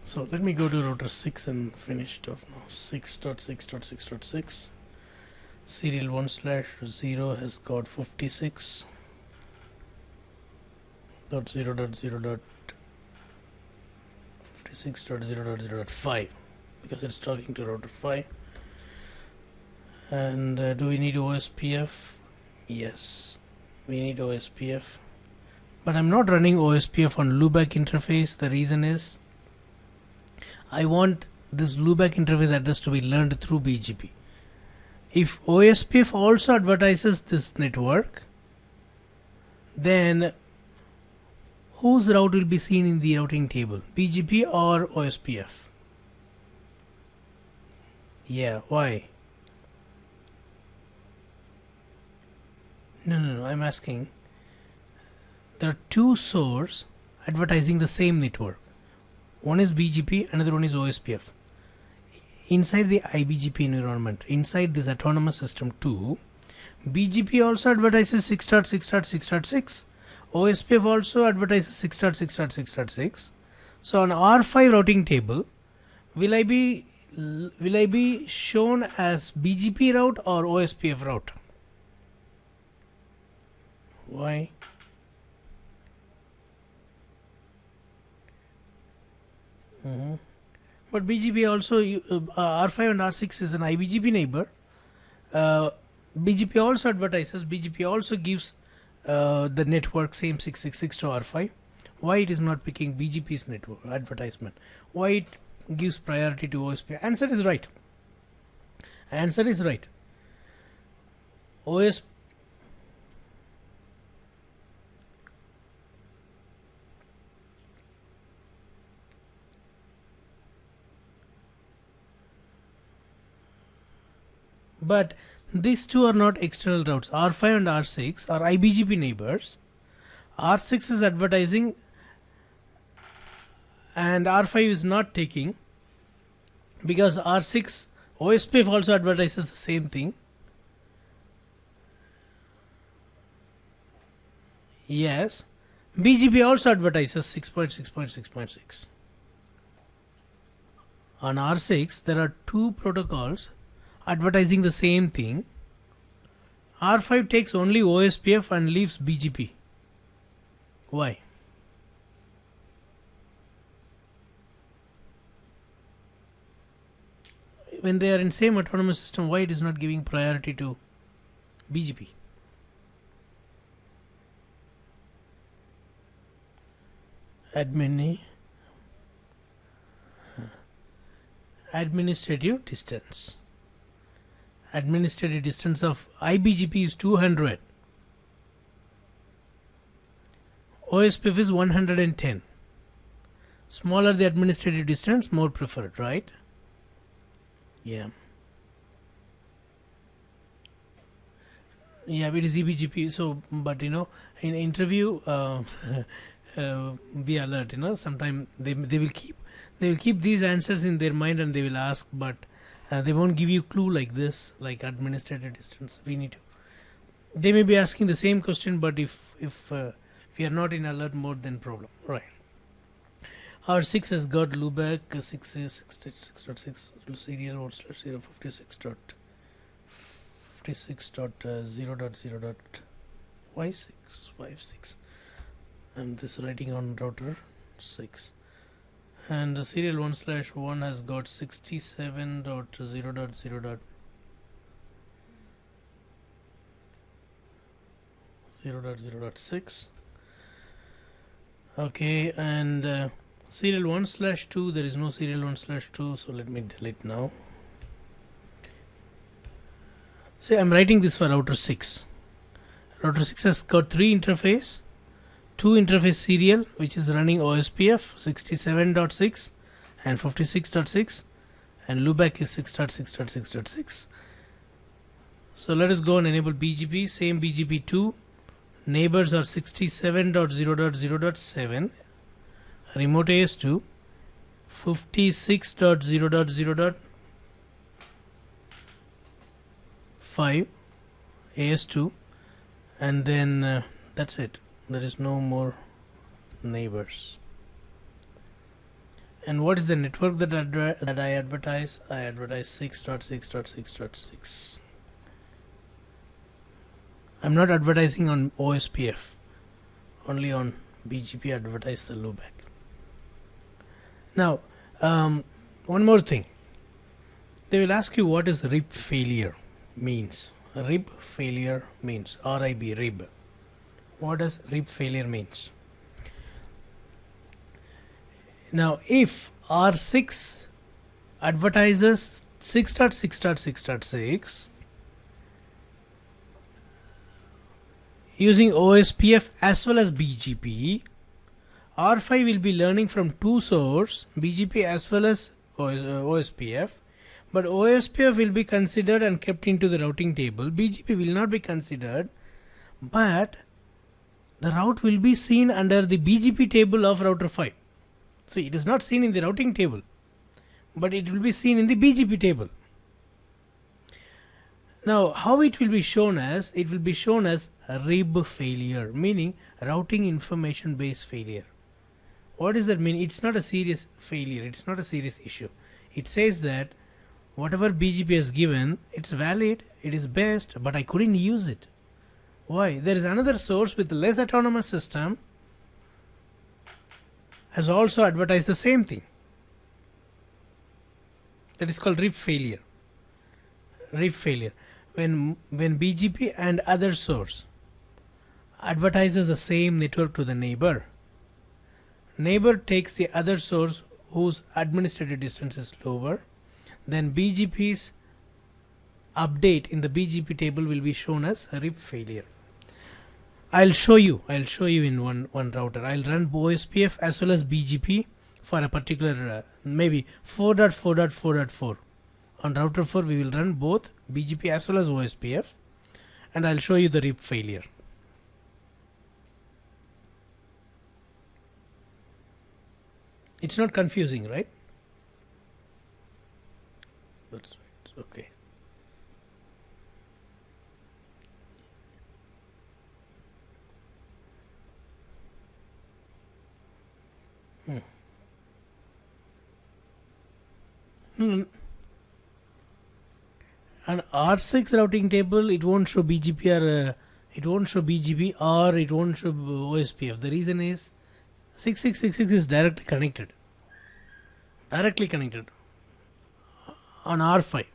So let me go to router 6 and finish it off now. 6.6.6.6. Serial 1/0 has got 56.0.0.56.0.0.5 because it's talking to router 5. And do we need OSPF? Yes, we need OSPF. But I'm not running OSPF on loopback interface. The reason is I want this loopback interface address to be learned through BGP. If OSPF also advertises this network, then whose route will be seen in the routing table? BGP or OSPF? Yeah, why? No, I'm asking. There are two sources advertising the same network. One is BGP, another one is OSPF. Inside the IBGP environment, inside this autonomous system 2, BGP also advertises 6.6.6.6. OSPF also advertises 6.6.6.6. So on R5 routing table, will I be shown as BGP route or OSPF route? Why? But BGP also, R5 and R6 is an IBGP neighbor. BGP also advertises, BGP also gives the network same 666 to R5. Why it is not picking BGP's network advertisement? Why it gives priority to OSPF? Answer is right. Answer is right. But these two are not external routes. R5 and R6 are IBGP neighbors. R6 is advertising and R5 is not taking, because R6 OSPF also advertises the same thing. Yes, BGP also advertises 6.6.6.6. On R6 there are two protocols advertising the same thing. R5 takes only OSPF and leaves BGP. Why? When they are in same autonomous system, why it is not giving priority to BGP? Administrative distance. Administrative distance of IBGP is 200. OSPF is 110. Smaller the administrative distance, more preferred, right? Yeah. Yeah, it is IBGP. So, but in interview, be alert. Sometimes they will keep these answers in their mind and they will ask, but they won't give you clue like this, like administrative distance. We need to. They may be asking the same question, but if we are not in alert mode, then problem. Right. R6 has got loopback 6.6 serial 1/056.0.0.y656. I'm this writing on router 6, and the serial 1/1 has got 67.0.0.0.6. Okay, and serial 1/2, there is no serial 1/2, so let me delete now. Say I'm writing this for router 6. Router 6 has got 3 interface, 2 interface serial which is running OSPF 67.6 and 56.6, and loopback is 6.6.6.6. So let us go and enable BGP. Same BGP2. Neighbors are 67.0.0.7, remote AS2 56.0.0.5 AS2, and then that's it. There is no more neighbors. And what is the network that I advertise? I advertise 6.6.6.6. I'm not advertising on OSPF, only on BGP advertise the loopback. Now, one more thing. They will ask you what is RIB failure means. RIB failure means RIB, RIB. What does RIB failure means? Now, if R6 advertises 6.6.6.6 using OSPF as well as BGP, R5 will be learning from two sources, BGP as well as OSPF, but OSPF will be considered and kept into the routing table. BGP will not be considered, but the route will be seen under the BGP table of router 5. See, it is not seen in the routing table, but it will be seen in the BGP table. Now, how it will be shown as? It will be shown as a RIB failure, meaning routing information base failure. What does that mean? It's not a serious failure. It's not a serious issue. It says that whatever BGP has given, it's valid, it is best, but I couldn't use it. Why? There is another source with less autonomous system has also advertised the same thing. That is called RIB failure. RIB failure. When BGP and other source advertises the same network to the neighbor, neighbor takes the other source whose administrative distance is lower, then BGP's update in the BGP table will be shown as RIB failure. I'll show you in one router. I'll run OSPF as well as BGP for a particular maybe 4.4.4.4. On router 4 we will run both BGP as well as OSPF, and I'll show you the RIB failure. It's not confusing, right? That's right. Okay. An R6 routing table, it won't show BGP or it won't show BGP or it won't show OSPF. The reason is 6666 is directly connected on R5.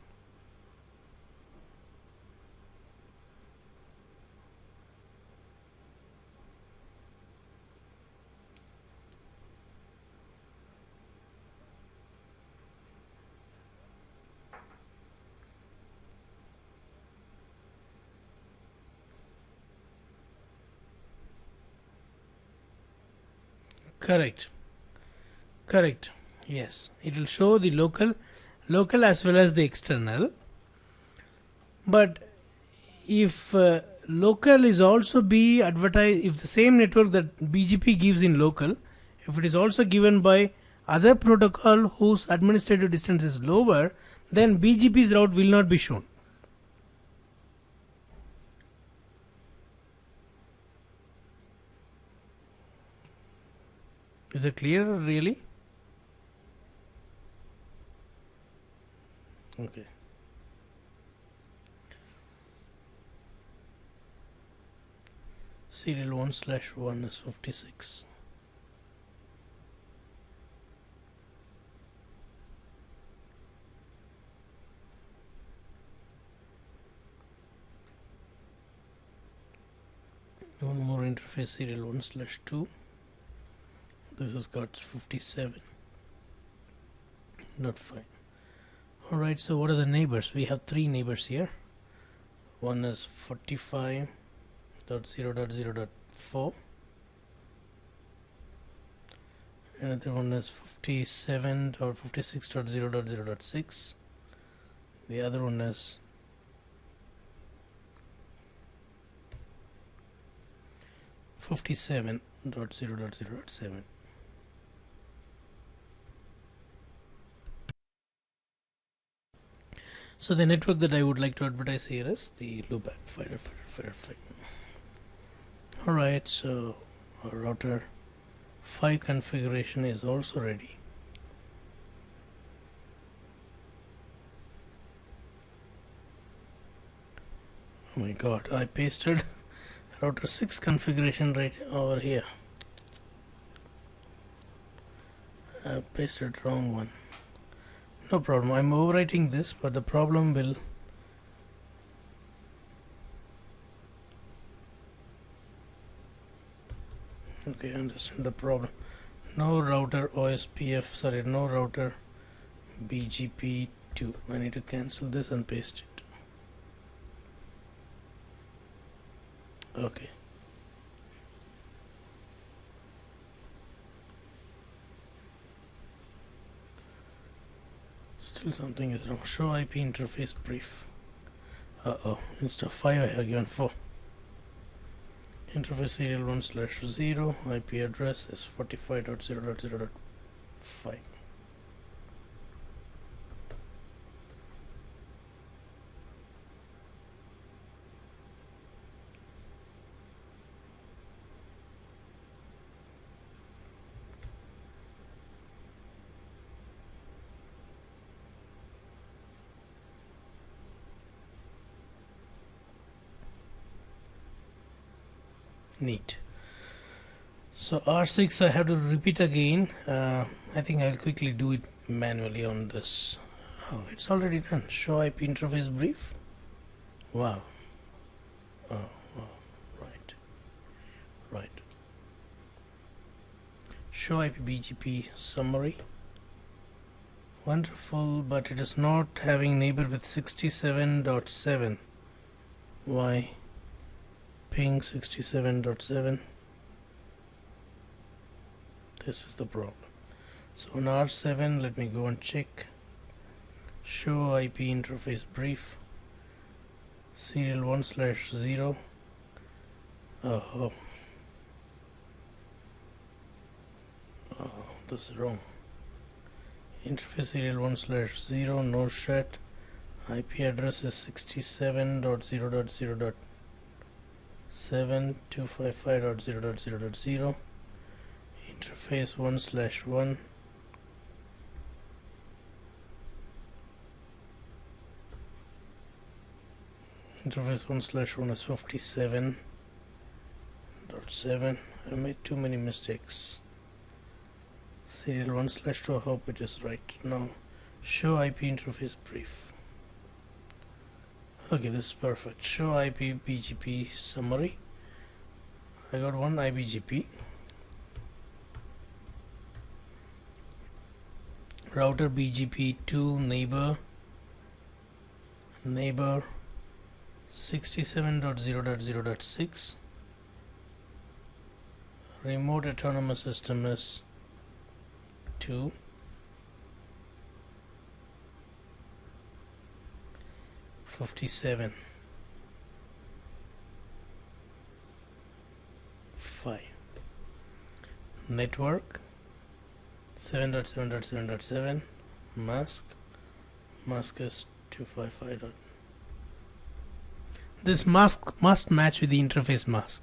Correct. Yes, it will show the local as well as the external. But if local is also be advertised, if the same network that BGP gives in local, if it is also given by other protocol whose administrative distance is lower, then BGP's route will not be shown. Is it clear really? Okay. Serial 1/1 is 56. One more interface, serial 1/2. This has got 57. Not fine. Alright, so what are the neighbors? We have three neighbors here. One is 45.0.0.4. Another one is 57 or 56.0.0.6. The other one is 57.0.0.7. So the network that I would like to advertise here is the loop fighter. Alright, so our router 5 configuration is also ready. Oh my god, I pasted router 6 configuration right over here. I pasted wrong one. No problem, I'm overwriting this, but the problem will okay, I understand the problem. No router OSPF, sorry, no router BGP 2. I need to cancel this and paste it. Okay. Still something is wrong. Show IP interface brief. Instead of 5 I have given 4. Interface serial 1/0. IP address is 45.0.0.5. Neat. So R6 I have to repeat again. I think I'll quickly do it manually on this. Oh, it's already done. Show IP interface brief. Wow. Oh, wow. Right. Show IP BGP summary. Wonderful, but it is not having neighbor with 67.7. Why? Ping 67.7. This is the problem. So on R7, let me go and check. Show IP interface brief. Serial 1/0. Oh, this is wrong. Interface serial 1/0, no shut. IP address is 67.0.0.7, 255.0.0.0. Interface 1/1. Interface 1/1 is 57.7. I made too many mistakes. Serial 1/2. I hope it is right. Now show IP interface brief. Okay, this is perfect. Show IP BGP summary. I got one IBGP. Router BGP 2 neighbor 67.0.0.6. Remote autonomous system is 2. (57) 5. Network 7.7.7.7. Mask is 255. This mask must match with the interface mask.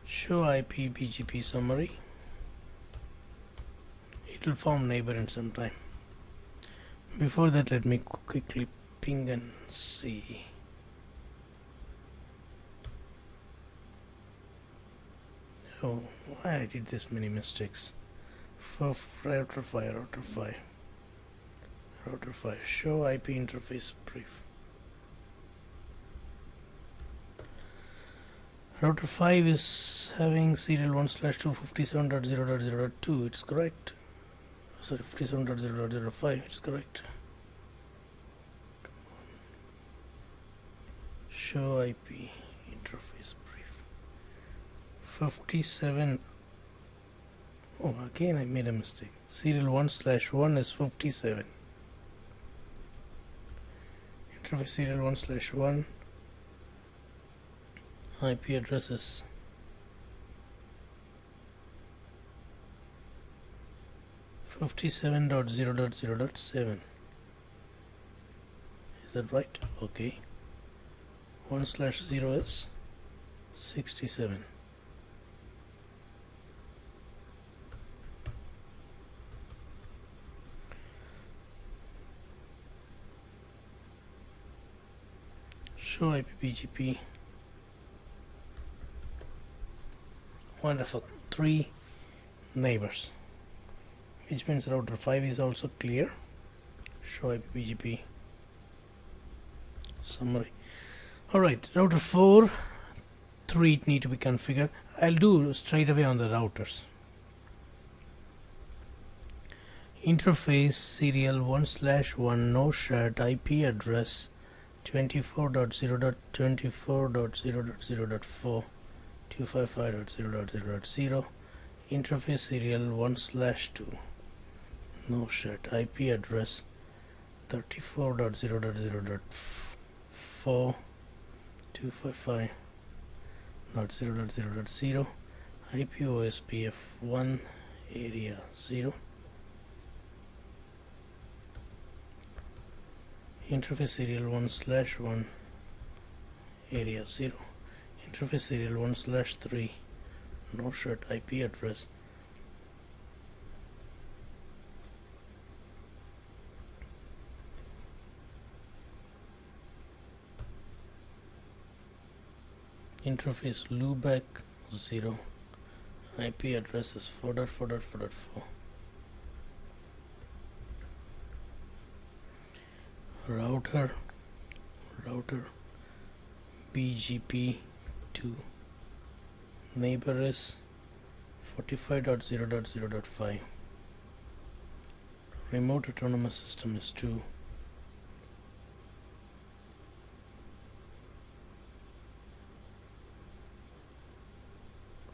Show IP BGP summary. It will form neighbor in some time. Before that, let me quickly ping and see. Oh, why I did this many mistakes. For router 5, show IP interface brief. Router 5 is having serial 1/257.0.0.2. It's correct. Sorry, 57.0.0.5. It's correct. Show IP interface brief. 57. Oh, again I made a mistake. Serial 1/1 is 57. Interface serial 1/1. IP address is 57.0.0.7. Is that right? Okay. 1/0 is 67. Show IP BGP. Wonderful. 3 neighbors, which means router 5 is also clear. Show IP BGP summary. Alright, router 4, 3 need to be configured. I'll do straight away on the routers. Interface serial 1/1 no shared IP address 24.0.24.0.0.4 255.0.0.0. Interface serial 1/2 no shared IP address 34.0.0.4 255.0.0.0. IP OSPF 1 area 0. Interface serial 1/1 area 0. Interface serial 1/3 no shared IP address interface loopback 0. IP address is 4.4.4.4. router BGP 2. Neighbor is 45.0.0.5. Remote autonomous system is 2.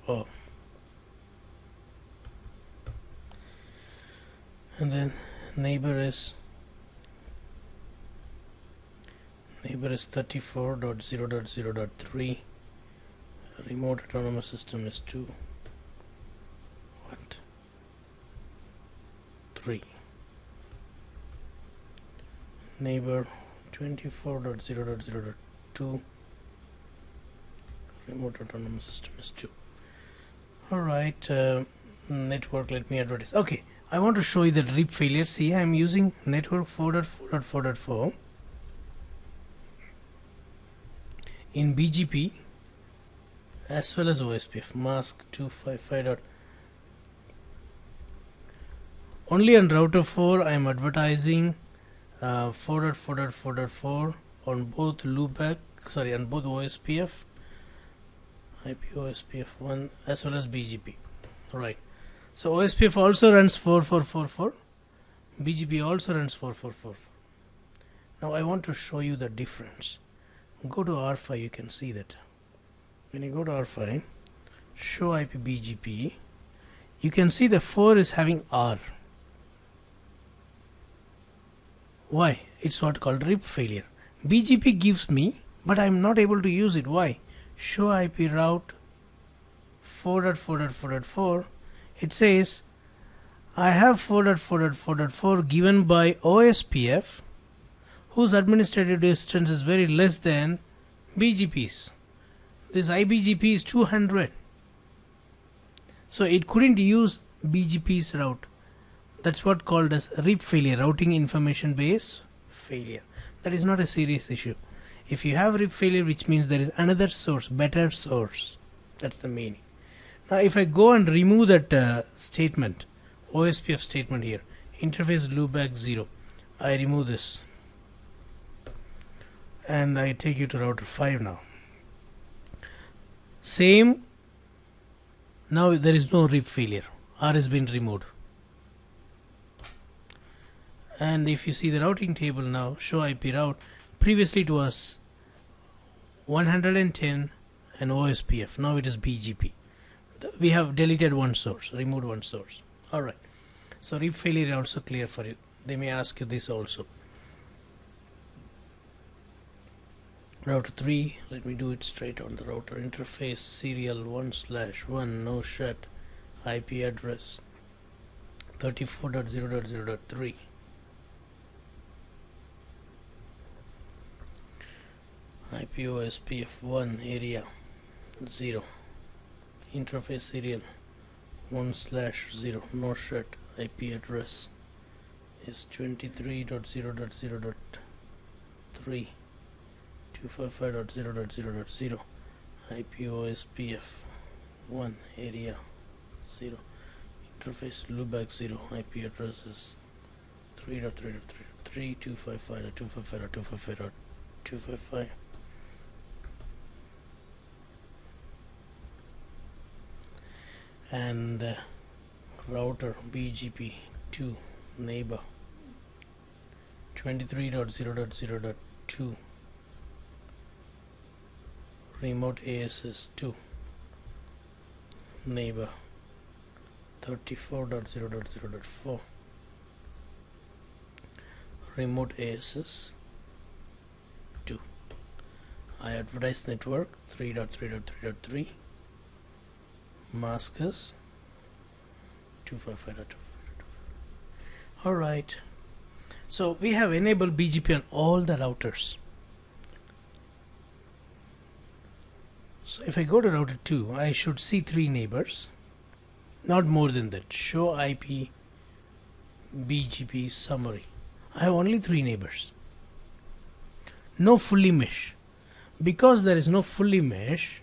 Oh, and then neighbor is 34.0.0.3. Remote autonomous system is 2. What? 3. Neighbor 24.0.0.2. Remote autonomous system is 2. Alright, network, let me advertise. Okay, I want to show you the RIP failure. See, I am using network 4.4.4.4 in BGP as well as OSPF. Mask 255. Only on router 4 I am advertising 4.4.4.4 on both loopback, sorry, on both OSPF, IP OSPF 1 as well as BGP. Right. So OSPF also runs 4444. BGP also runs 4444. Now I want to show you the difference. Go to R5, you can see that. When you go to R5, show IP BGP, you can see the 4 is having R. Why? It's what called RIP failure. BGP gives me, but I'm not able to use it. Why? Show IP route 4.4.4.4. It says I have 4.4.4.4 given by OSPF whose administrative distance is very less than BGP's. This IBGP is 200. So it couldn't use BGP's route. That's what called as RIP failure, routing information base failure. That is not a serious issue. If you have RIP failure, which means there is another source, better source. That's the meaning. Now if I go and remove that statement, OSPF statement here, interface loopback 0, I remove this and I take you to router 5 now. Same, now there is no RIP failure, R has been removed. And if you see the routing table now, show IP route, previously it was 110 and OSPF, now it is BGP. We have deleted one source, removed one source. Alright, so RIP failure is also clear for you. They may ask you this also. Router 3, let me do it straight on the router. Interface serial 1/1 no shut IP address 34.0.0.3. IP OSPF 1 area 0. Interface serial 1/0 no shut IP address is 23.0.0.3 255.0.0.0 IP OSPF 1 area 0. Interface loopback 0 IP address is 3.3.3 255.255.255.255. And router BGP 2 neighbor 23.0.0.2 remote ASS 2 neighbor 34.0.0.4 remote ASS 2 I advertise network 3.3.3.3 mask is 255.2. Alright, so we have enabled BGP on all the routers. So if I go to router 2, I should see 3 neighbors, not more than that. Show IP BGP summary. I have only 3 neighbors. No fully mesh. Because there is no fully mesh,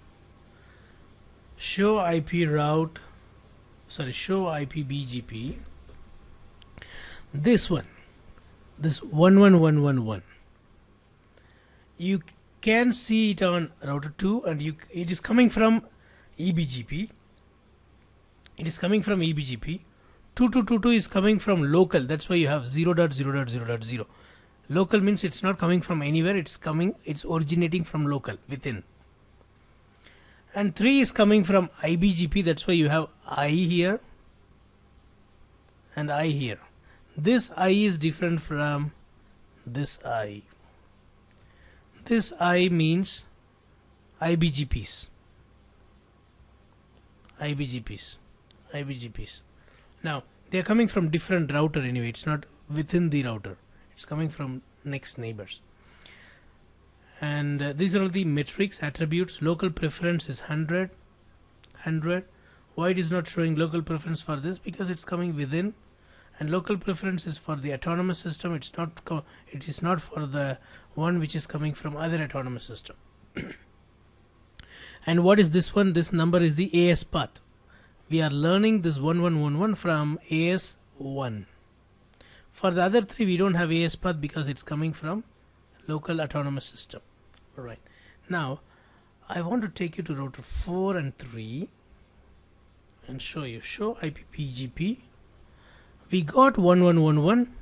show IP BGP, this 11111, you can see it on router 2 and it is coming from EBGP. It is coming from EBGP. 2222 is coming from local, that's why you have 0.0.0.0. Local means it's not coming from anywhere, it's originating from local within. And 3 is coming from IBGP, that's why you have I here and I here. This I is different from this I. This I means IBGPs. Now they are coming from different router anyway, it's not within the router, it's coming from next neighbors. And these are all the metrics, attributes. Local preference is 100. Why it is not showing local preference for this? Because it's coming within, and local preference is for the autonomous system. It is not for the one which is coming from other autonomous system. And what is this one? This number is the AS path. We are learning this 1111 from AS1. For the other 3 we don't have AS path because it's coming from local autonomous system. Alright, now I want to take you to router 4 and 3 and show you. Show IP BGP. We got 1111,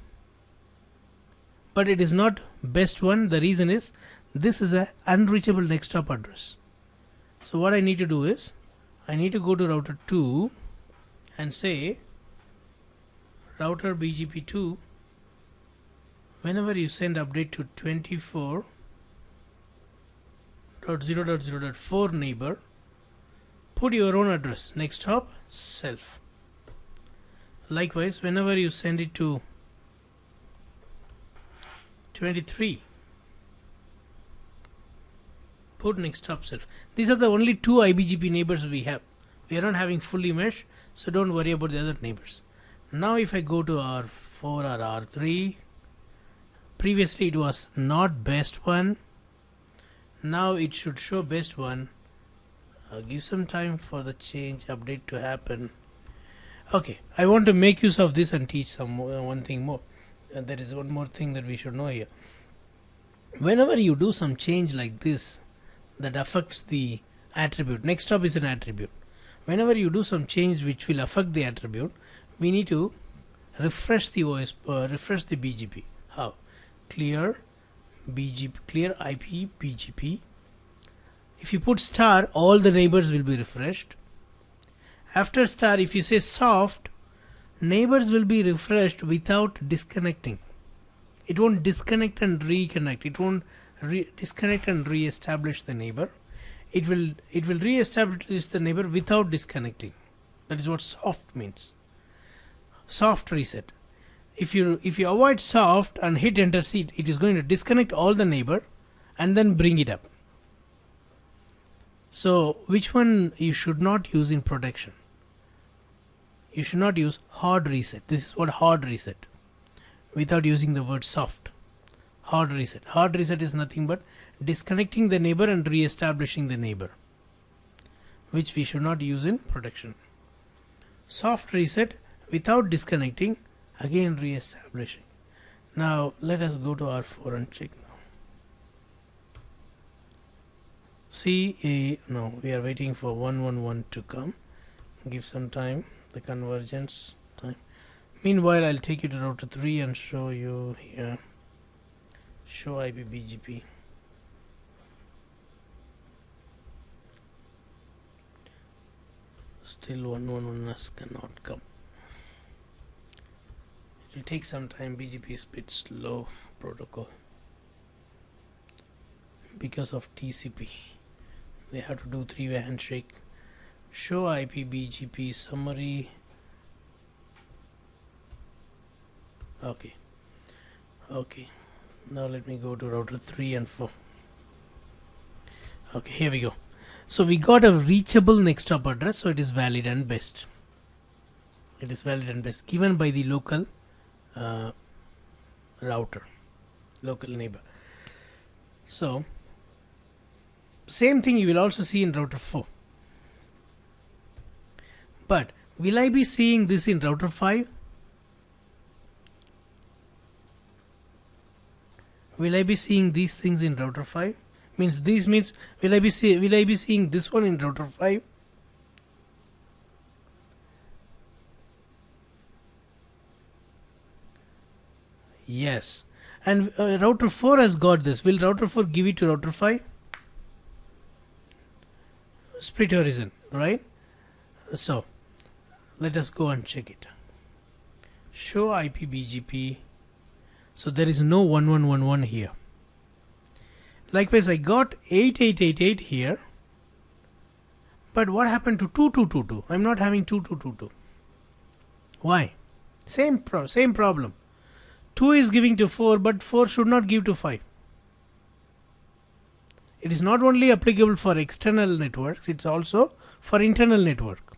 but it is not best one. The reason is this is a unreachable next hop address. So what I need to do is I need to go to router 2 and say router BGP 2, whenever you send update to 24.0.0.4 neighbor, put your own address, next hop self. Likewise, whenever you send it to 23, put next hop self. These are the only 2 IBGP neighbors we have. We are not having fully mesh, so don't worry about the other neighbors. Now if I go to R4 or R3, previously it was not best one, now it should show best one. Give some time for the change update to happen. Okay, I want to make use of this and teach some one thing more. There is one more thing that we should know here. Whenever you do some change like this that affects the attribute, next stop is an attribute. Whenever you do some change which will affect the attribute, we need to refresh the OS, refresh the BGP. How? Clear BGP, clear IP BGP. If you put star, all the neighbors will be refreshed. After star, if you say soft, neighbors will be refreshed without disconnecting. It won't disconnect and reconnect. It won't disconnect and re-establish the neighbor. It will re-establish the neighbor without disconnecting. That is what soft means. Soft reset. If you avoid soft and hit enter seat, it is going to disconnect all the neighbor and then bring it up. So which one you should not use in protection? You should not use hard reset. This is what hard reset, without using the word soft. Hard reset. Hard reset is nothing but disconnecting the neighbor and re-establishing the neighbor, which we should not use in protection. Soft reset without disconnecting, again re-establishing. Now let us go to R4 and check now. See, no, we are waiting for 111 to come. Give some time, the convergence time. Meanwhile, I'll take you to router 3 and show you here. Show IBGP. Still 111s cannot come. It will take some time. BGP is a bit slow protocol because of TCP. They have to do three-way handshake. Show IPBGP summary. Okay. Now let me go to router 3 and 4. Okay, here we go. So we got a reachable next hop address, so it is valid and best. It is valid and best given by the local router, local neighbor. So same thing you will also see in router 4. But will I be seeing this in router 5? Will I be seeing these things in router 5? Means this means will I be seeing this one in router 5? Yes. And router 4 has got this. Will router 4 give it to router 5? Split horizon, right? So let us go and check it. Show IPBGP. So there is no 1111 here. Likewise, I got 8888 here. But what happened to 2222? I'm not having 2222. Why? Same problem. 2 is giving to 4, but 4 should not give to 5. It is not only applicable for external networks, it's also for internal network.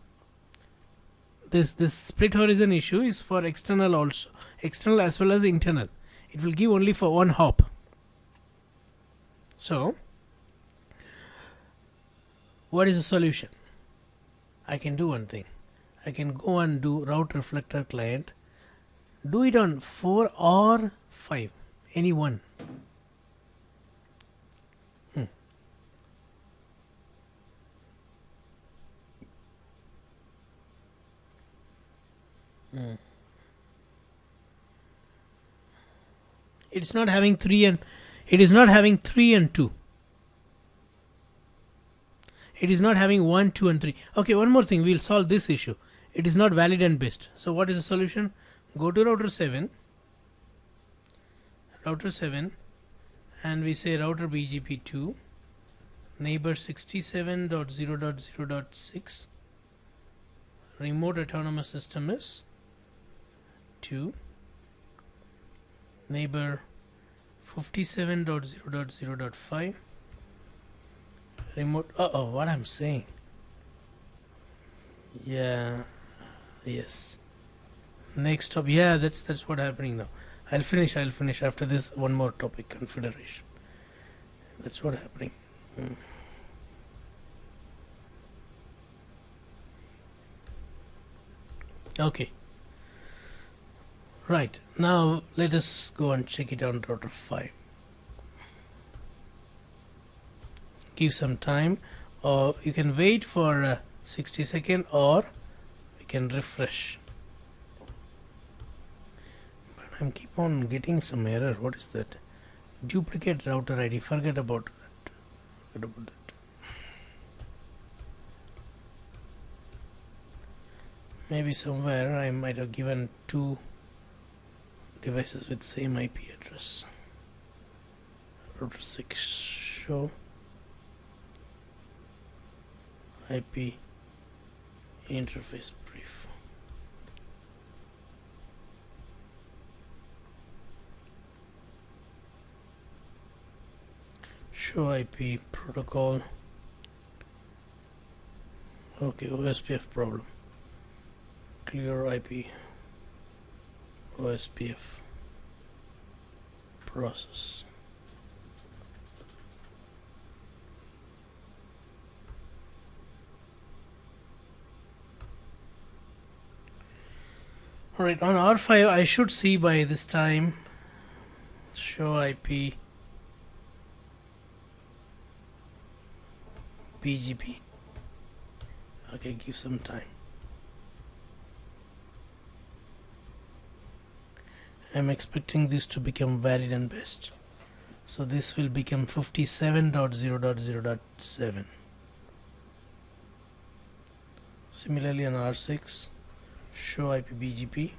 This split horizon issue is for external also, external as well as internal. It will give only for one hop. So what is the solution? I can do one thing. I can go and do route reflector client. Do it on 4 or 5, any one. It's not having 3 and it is not having 3 and 2. It is not having 1, 2 and 3. Okay, one more thing, we'll solve this issue. It is not valid and best. So what is the solution? Go to router 7 and we say router BGP 2 neighbor 67.0.0.6 remote autonomous system is 2 neighbor 57.0.0.5 remote what I'm saying, yeah, yes, Next stop. Yeah, that's what happening now. I'll finish after this. One more topic, Confederation. That's what happening. Okay. Right, now let us go and check it on router 5. Give some time, or you can wait for 60 seconds, or we can refresh. But I'm keep on getting some error. What is that? Duplicate router ID. Forget about that. Maybe somewhere I might have given two devices with same IP address. Router 6 show IP interface brief. Show IP protocol. Okay, OSPF problem. Clear IP OSPF process. Alright, on R5 I should see by this time show IP BGP. Okay, give some time. I'm expecting this to become valid and best. So this will become 57.0.0.7. Similarly on R6, show IP BGP.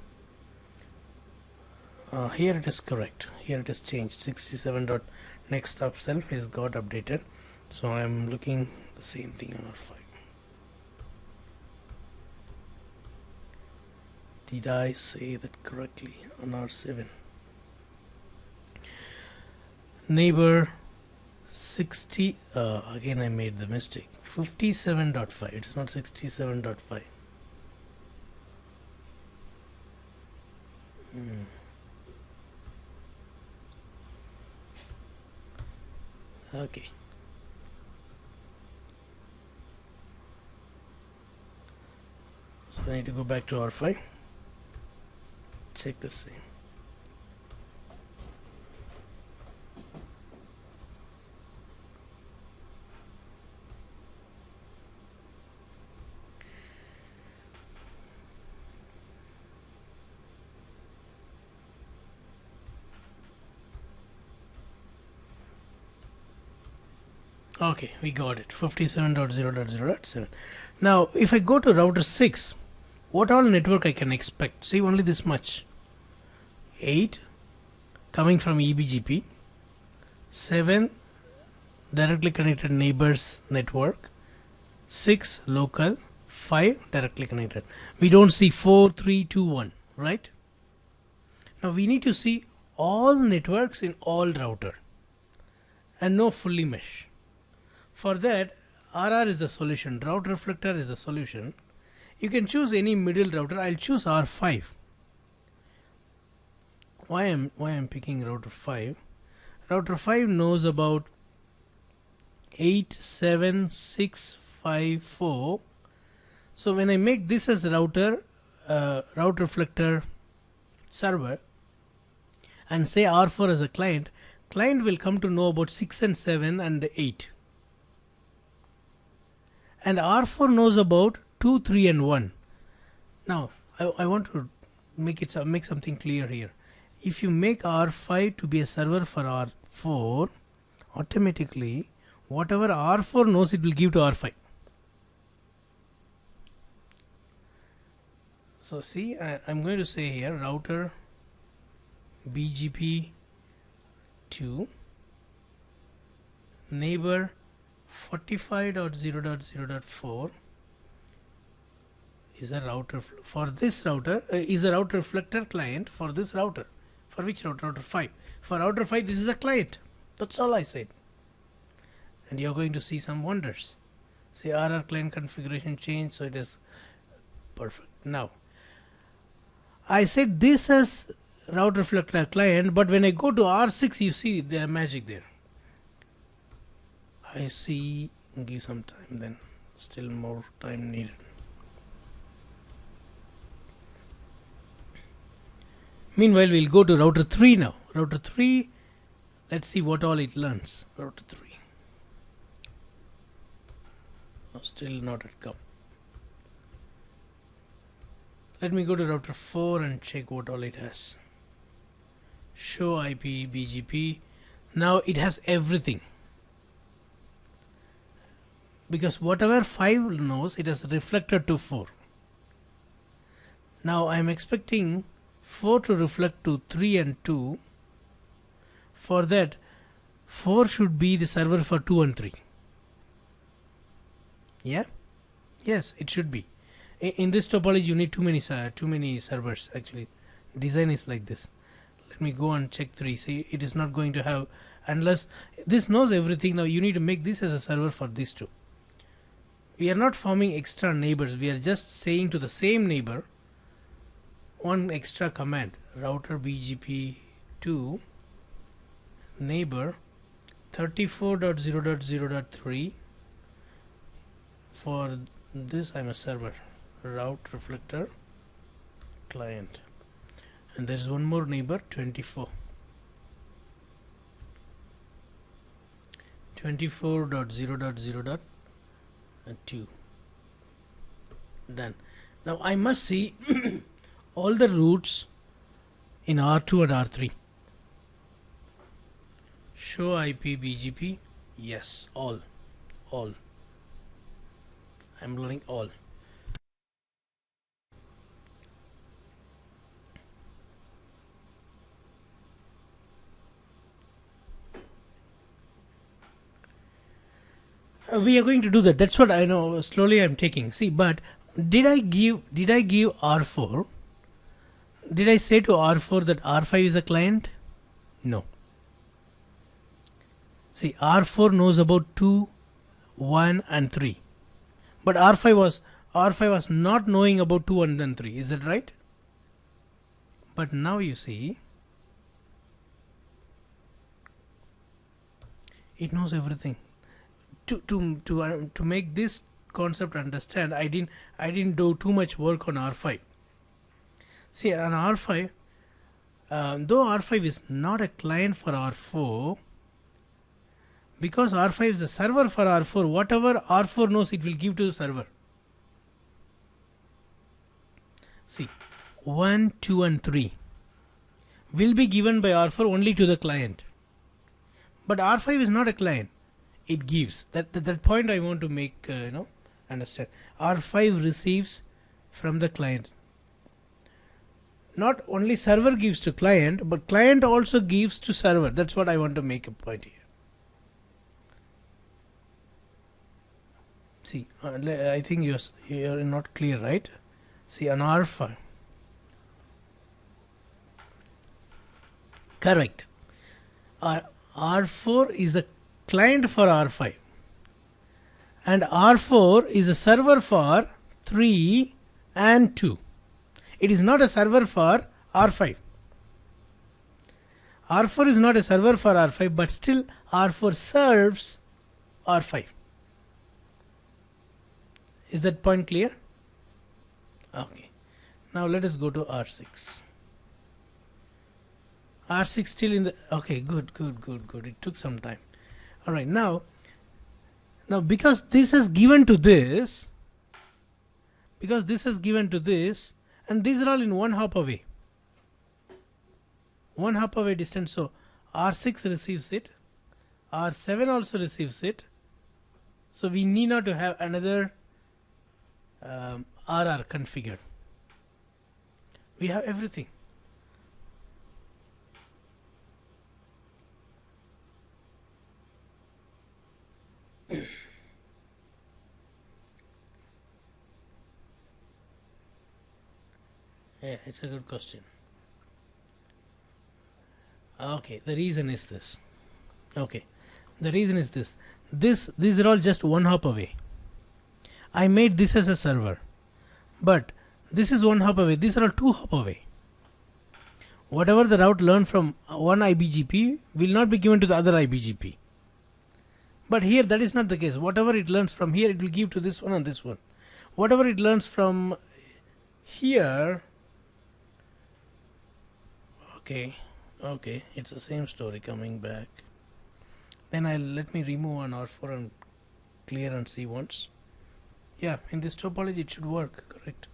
Here it is correct. Here it is changed. 67. Next stop self is got updated. So I'm looking the same thing on R5. Did I say that correctly on R7? Neighbor 60. Again I made the mistake. 57.5. It's not 67.5. Okay. So I need to go back to R5. Check the same. Okay, we got it. 57.0.0.7. Now if I go to router 6, what all network I can expect? See, only this much. 8 coming from EBGP, 7 directly connected neighbors network, 6 local, 5 directly connected. We don't see 4, 3, 2, 1, right? Now we need to see all networks in all router and no fully mesh. For that, RR is the solution. Route reflector is the solution. You can choose any middle router. I'll choose R5. Why I'm picking router 5? Router 5 knows about 87654. So when I make this as router, route reflector server, and say R4 as a client will come to know about 6 and 7 and 8. And R4 knows about 2, 3 and 1. Now I want to make something clear here. If you make R5 to be a server for R4, automatically whatever R4 knows it will give to R5. So see, I'm going to say here router BGP 2 neighbor 45.0.0.4 is a router for this router is a route reflector client for this router. For which router? Router 5. For router 5 this is a client. That's all I said. And you're going to see some wonders. See, RR client configuration change, so it is perfect. Now I said this as route reflector client, but when I go to R6, you see the magic there. I see, give some time then, still more time needed. Meanwhile, we'll go to router 3 now. Router 3, let's see what all it learns. Router 3. Oh, still not at come. Let me go to router 4 and check what all it has. Show IP BGP. Now it has everything. Because whatever 5 knows, it has reflected to 4. Now I am expecting 4 to reflect to 3 and 2. For that, 4 should be the server for 2 and 3. Yeah? Yes, it should be. In this topology, you need too many servers. Actually, design is like this. Let me go and check 3. See, it is not going to have, unless this knows everything. Now you need to make this as a server for these two. We are not forming extra neighbors. We are just saying to the same neighbor one extra command. Router BGP 2 neighbor 34.0.0.3. For this, I'm a server. Route reflector client, and there is one more neighbor 24.0.0.2. Done. Now I must see all the routes in R2 and R3. Show IP BGP. Yes, all. I'm learning all. We are going to do that. That's what I know. Slowly I'm taking. See, but did I give R4? Did I say to R4 that R5 is a client? No. See, R4 knows about 2, 1 and 3. But R5 was not knowing about 2, 1 and 3. Is that right? But now you see, it knows everything. To make this concept understand, I didn't do too much work on R5. See, on R5, though R5 is not a client for R4, because R5 is a server for R4, whatever R4 knows, it will give to the server. See, 1, 2 and 3 will be given by R4 only to the client. But R5 is not a client. It gives. That point I want to make understand. R5 receives from the client. Not only server gives to client, but client also gives to server. That's what I want to make a point here. See, I think you're not clear, right? See, on R5. Correct. R4 is the client for R5. And R4 is a server for 3 and 2. It is not a server for R5. R4 is not a server for R5, but still R4 serves R5. Is that point clear? Okay. Now let us go to R6. R6 still in the... Okay, good. It took some time. Alright, now because this has given to this, and these are all in one hop away. One hop away distance. So R6 receives it. R7 also receives it. So we need not to have another RR configured. We have everything. Yeah, it's a good question. Okay, the reason is this. These are all just one hop away. I made this as a server, but this is one hop away. These are all two hop away. Whatever the route learned from one IBGP will not be given to the other IBGP. But here that is not the case. Whatever it learns from here, it will give to this one and this one. Whatever it learns from here, okay, it's the same story coming back. Then let me remove an R4 and clear and see once. Yeah, in this topology it should work, correct.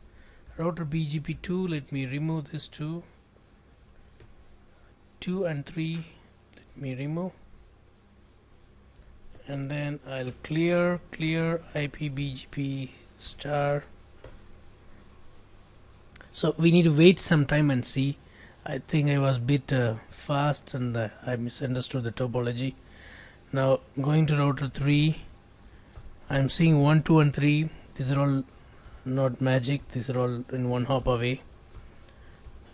Router BGP2, let me remove this 2 and 3, let me remove, and then I'll clear IP BGP star. So we need to wait some time and see. I think I was a bit fast and I misunderstood the topology. Now going to router 3, I'm seeing 1, 2 and 3. These are all not magic, these are all in one hop away.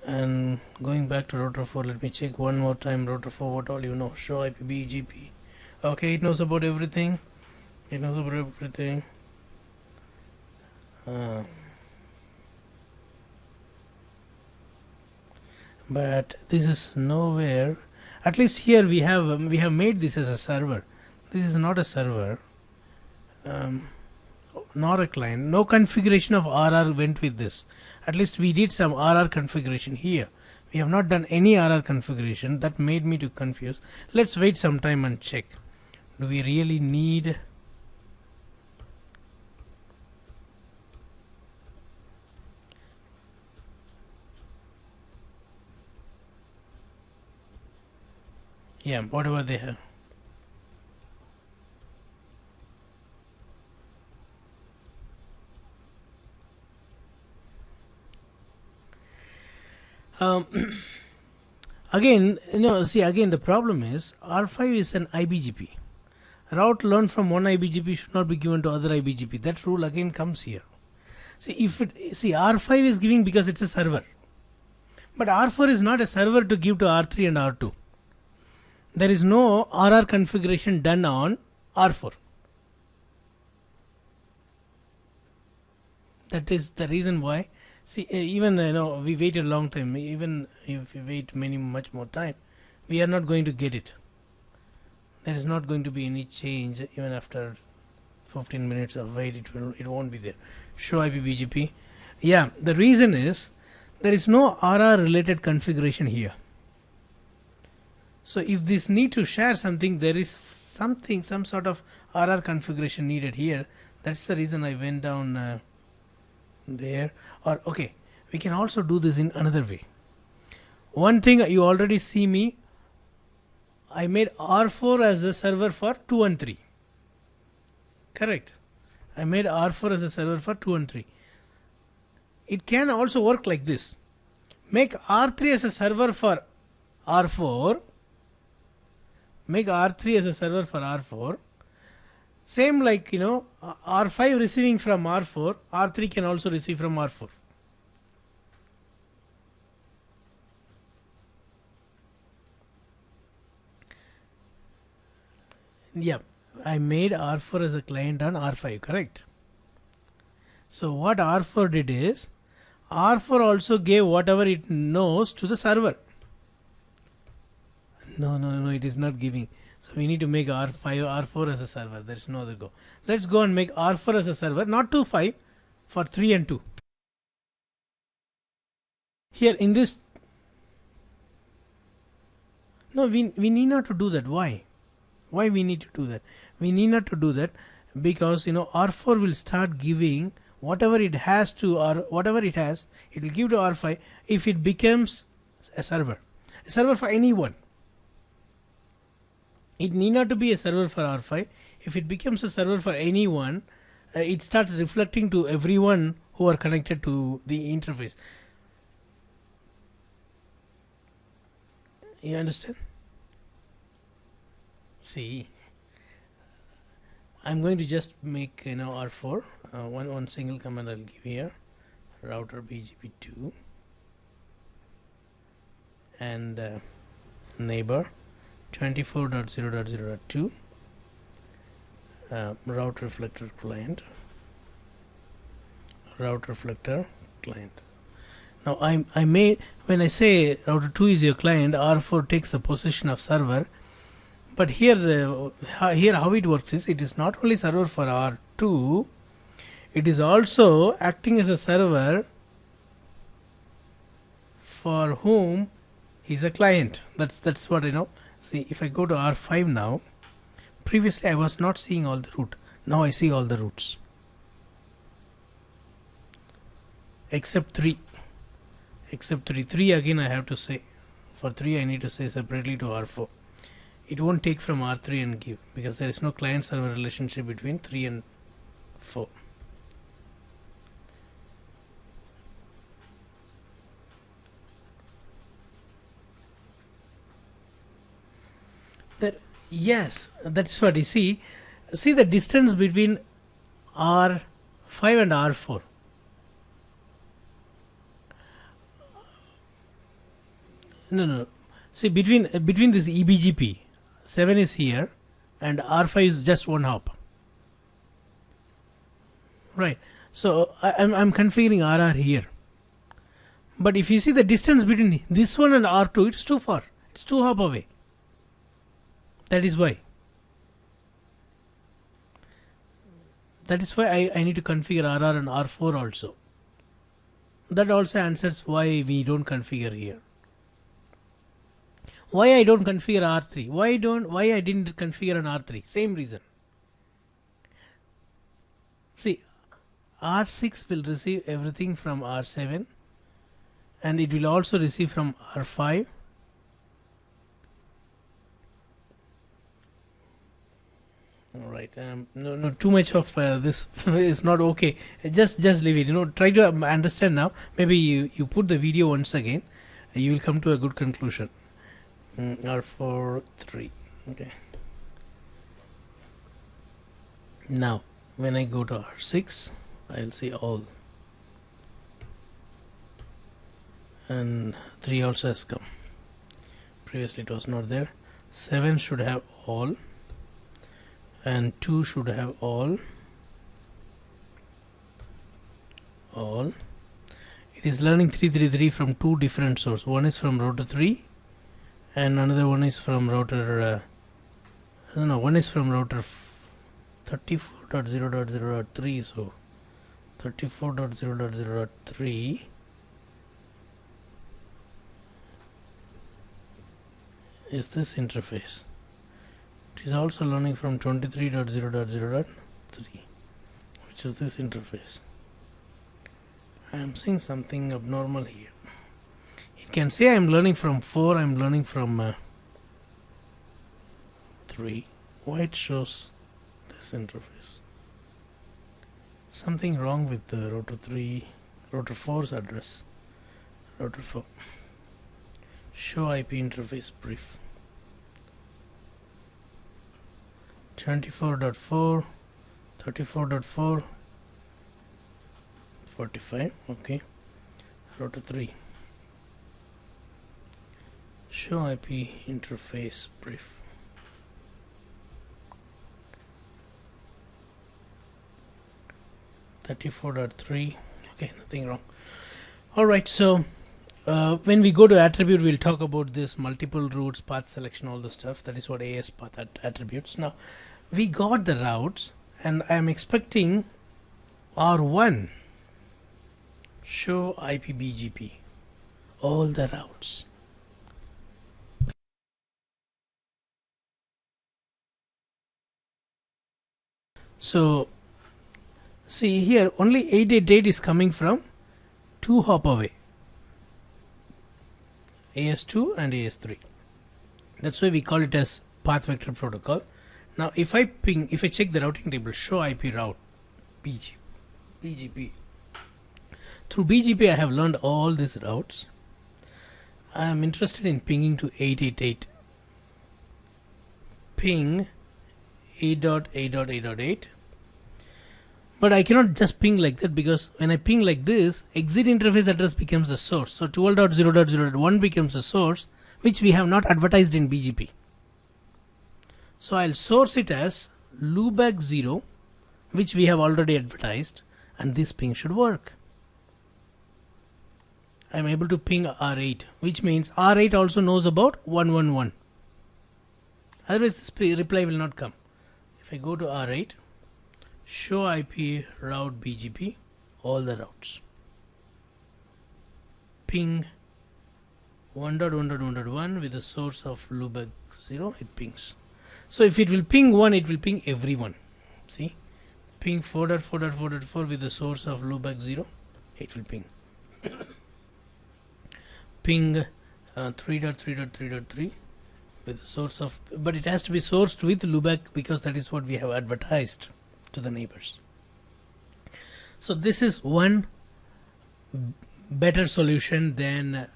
And going back to router 4, let me check one more time. Router 4, what all you know? Show IP BGP. Okay, it knows about everything. But this is nowhere. At least here we have made this as a server. This is not a server, nor a client. No configuration of RR went with this. At least we did some RR configuration here. We have not done any RR configuration. That made me to confuse. Let's wait some time and check. Do we really need? Yeah, whatever they have. Again, again the problem is R5 is an IBGP. Route learned from one IBGP should not be given to other IBGP. That rule again comes here. R5 is giving because it's a server, but R4 is not a server to give to R3 and R2. There is no RR configuration done on R4. That is the reason why. Even we waited a long time. Even if we wait much more time, we are not going to get it. There is not going to be any change even after 15 minutes of wait. It won't be there. Show IP BGP. Yeah, the reason is there is no RR related configuration here. So if this need to share something, there is some sort of RR configuration needed here. That's the reason I went down there. Or okay, we can also do this in another way. One thing you already see me, I made R4 as the server for 2 and 3. Correct. I made R4 as a server for 2 and 3. It can also work like this. Make R3 as a server for R4. Make R3 as a server for R4. Same like R5 receiving from R4, R3 can also receive from R4. Yeah, I made R4 as a client on R5, correct? So what R4 did is, R4 also gave whatever it knows to the server. No, it is not giving. So we need to make R4 as a server. There is no other go. Let's go and make R4 as a server, not 2.5, for 3 and 2. Here in this, no, we need not to do that. Why we need to do that? We need not to do that because R4 will start giving whatever it has to, or whatever it has, it will give to R5 if it becomes a server for anyone. It need not to be a server for R5. If it becomes a server for anyone, it starts reflecting to everyone who are connected to the interface. You understand? See, I'm going to just make R4 one single command I'll give here, router BGP2 and neighbor 24.0.0.2 route reflector client. Now I may, when I say router 2 is your client, R4 takes the position of server. But here how it works is, it is not only server for R2, it is also acting as a server for whom he's a client. That's what I know. See, if I go to R5 now, previously I was not seeing all the route. Now I see all the routes except 3. Except 3 again I have to say. For 3 I need to say separately to R4. It won't take from R3 and give, because there is no client server relationship between 3 and 4. Yes, that's what you see. See the distance between R5 and R4. No. See, between this EBGP, 7 is here and R5 is just one hop. Right. So I'm configuring RR here. But if you see the distance between this one and R2, it's too far. It's 2 hop away. That is why. That is why I need to configure RR and R4 also. That also answers why we don't configure here. Why I don't configure R3? Why I didn't configure an R3? Same reason. See, R6 will receive everything from R7 and it will also receive from R5. Alright, no, too much of this is not okay. Just leave it. Try to understand now. Maybe you put the video once again, you will come to a good conclusion. R4 3. Okay. Now, when I go to R6, I'll see all, and 3 also has come. Previously it was not there. 7 should have all, and 2 should have all. It is learning 333 from 2 different sources. One is from router 3 and another one is from router one is from router 34.0.0.3. so 34.0.0.3 is this interface. It is also learning from 23.0.0.3, which is this interface. I am seeing something abnormal here. It can say I am learning from 4, I am learning from 3. Why it shows this interface? Something wrong with the router 4's address. Router 4. Show IP interface brief. 24.4, 34.4, 45. Okay. Router 3. Show IP interface brief. .3. Okay, nothing wrong. Alright, so when we go to attribute, we'll talk about this multiple routes, path selection, all the stuff. That is what AS path attributes. Now, we got the routes, and I am expecting R1 show IP BGP, all the routes. So see here, only 888 is coming from 2 hop away, AS2 and AS3. That's why we call it as path vector protocol. Now if I check the routing table, show IP route BGP. Through BGP I have learned all these routes. I am interested in pinging to 888. Ping 8.8.8.8. But I cannot just ping like that, because when I ping like this, exit interface address becomes the source. So 12.0.0.1 becomes the source, which we have not advertised in BGP. So I'll source it as loopback 0, which we have already advertised, and this ping should work. I'm able to ping R8, which means R8 also knows about 111. Otherwise this reply will not come. If I go to R8, show IP route BGP, all the routes, ping 1.1.1.1 with the source of loopback 0, it pings. So if it will ping 1, it will ping everyone. See, ping 4.4.4.4 with the source of loopback 0, it will ping. Ping 3.3.3.3 with the source of, but it has to be sourced with loopback because that is what we have advertised to the neighbors. So this is one better solution than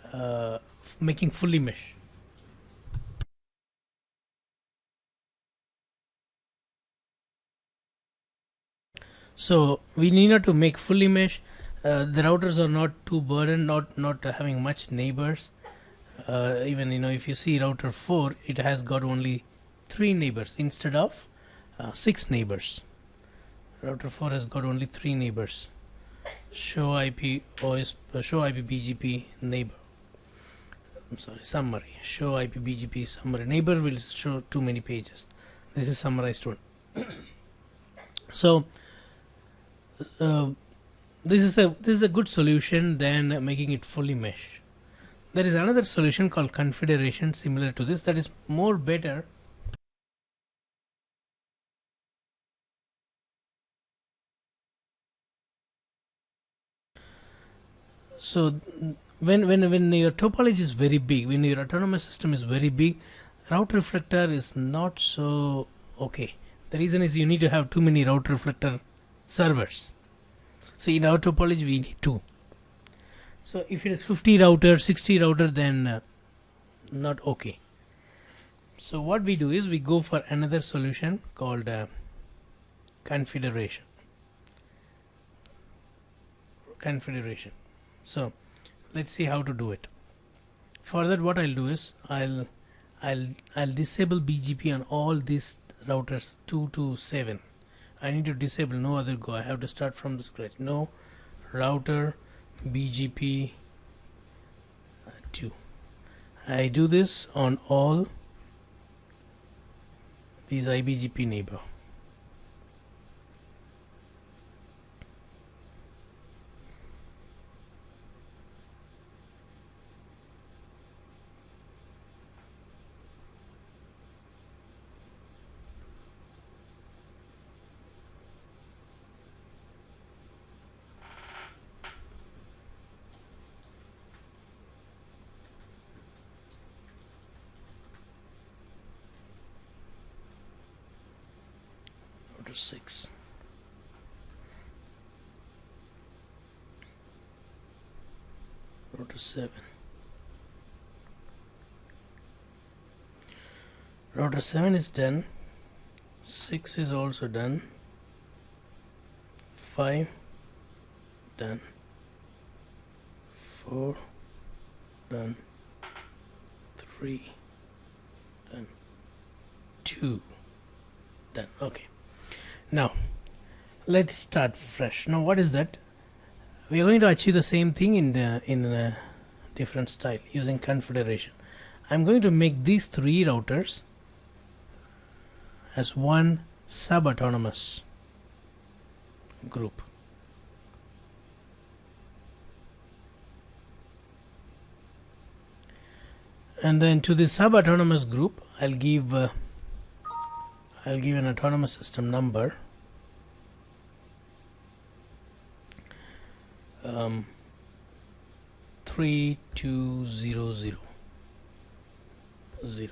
making fully mesh. So we need not to make fully mesh. The routers are not too burdened, not having much neighbors. Even if you see router 4, it has got only 3 neighbors instead of 6 neighbors. Router 4 has got only 3 neighbors. Show IP OS, show IP BGP neighbor. I'm sorry, summary. Show IP BGP summary. Neighbor will show too many pages. This is summarized one. So this is a good solution than making it fully mesh. There is another solution called Confederation, similar to this, that is more better. So when your topology is very big, when your autonomous system is very big, route reflector is not so okay. The reason is you need to have too many route reflector servers. See, in our topology we need 2. So if it is 50 router, 60 router, then not okay. So what we do is we go for another solution called Confederation. So let's see how to do it. For that, what I'll do is I'll disable BGP on all these routers 2 to 7. I need to disable, no other go. I have to start from the scratch. No router BGP 2. I do this on all these IBGP neighbor. Router 6. Router 7. Router 7 is done. 6 is also done. 5 done. 4 done. 3 done. 2 done. Okay. Now let's start fresh. Now what is that? We are going to achieve the same thing in a different style using Confederation. I'm going to make these 3 routers as one sub-autonomous group. And then to the sub-autonomous group, I'll give an autonomous system number. 3200 0.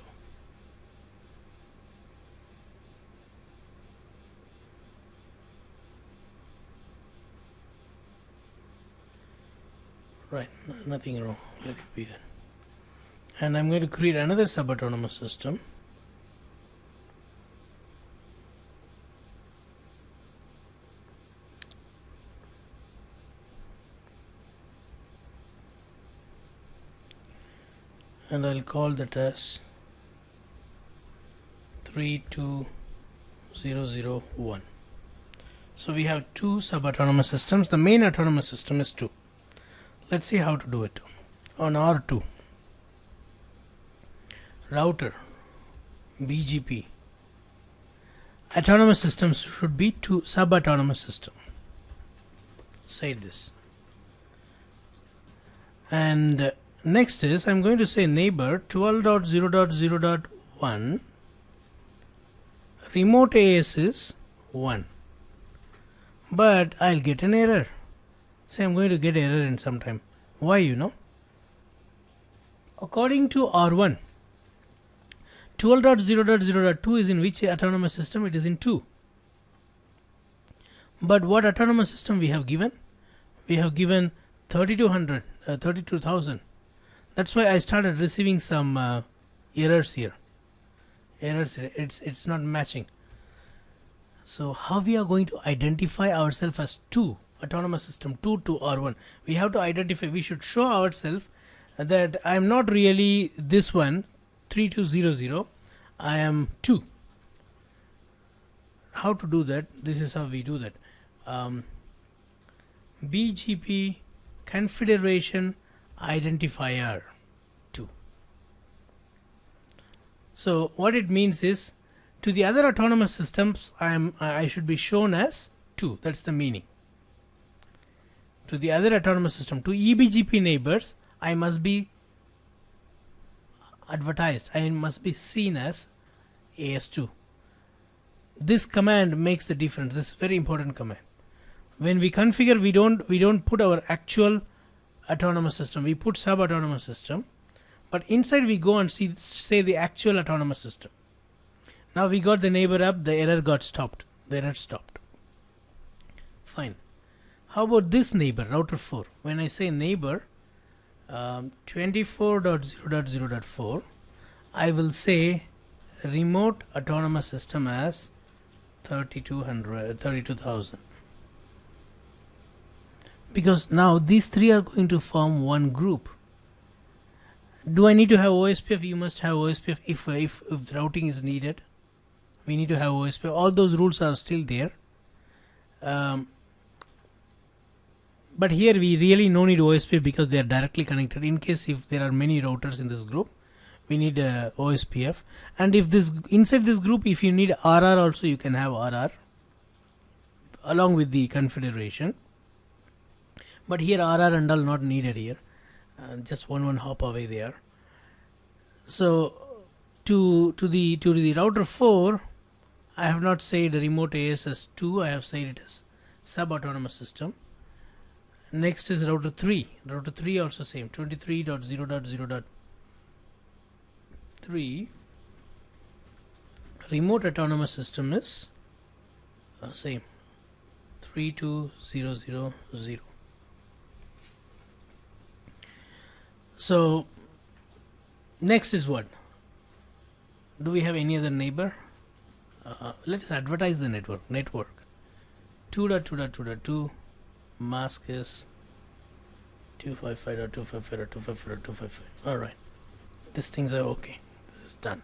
Right, nothing wrong. Let it be then. And I'm going to create another sub-autonomous system. And I'll call that as 32001. So we have 2 sub-autonomous systems. The main autonomous system is 2. Let's see how to do it. On R2, router BGP, autonomous systems should be to sub-autonomous system. Say this. And next is, I'm going to say neighbor 12.0.0.1 remote AS is 1, but I'll get an error. Say I'm going to get error in some time. Why, you know? According to R1, 12.0.0.2 is in which autonomous system? It is in 2. But what autonomous system we have given? We have given 32,000. That's why I started receiving some errors here. It's not matching. So how we are going to identify ourselves as 2 autonomous system 2 to R1? We have to identify. We should show ourselves that I am not really this one 3200. I am 2. How to do that? This is how we do that. BGP Confederation identifier 2. So what it means is, to the other autonomous systems I should be shown as 2. That's the meaning. To the other autonomous system, to EBGP neighbors, I must be advertised. I must be seen as AS2. This command makes the difference. This is a very important command. When we configure, we don't put our actual autonomous system. We put sub-autonomous system, but inside we go and say the actual autonomous system. Now we got the neighbor up. The error got stopped. The error stopped. Fine. How about this neighbor, router 4? When I say neighbor 24.0.0.4, I will say remote autonomous system as 32,000. Because now these 3 are going to form one group. Do I need to have OSPF? You must have OSPF if routing is needed. We need to have OSPF. All those rules are still there. But here we really no need OSPF because they are directly connected. In case if there are many routers in this group, we need OSPF. And if this inside this group, if you need RR also, you can have RR along with the confederation. But here RR and all not needed here. Just one hop away there. So to the router 4, I have not said remote AS as 2. I have said it as sub-autonomous system. Next is router 3. Router 3 also same. 23.0.0.3 remote autonomous system is same 32000. So next is what? Do we have any other neighbor? Let us advertise the network. Network 2.2.2.2 mask is 255.255.255.255. All right, these things are okay. This is done.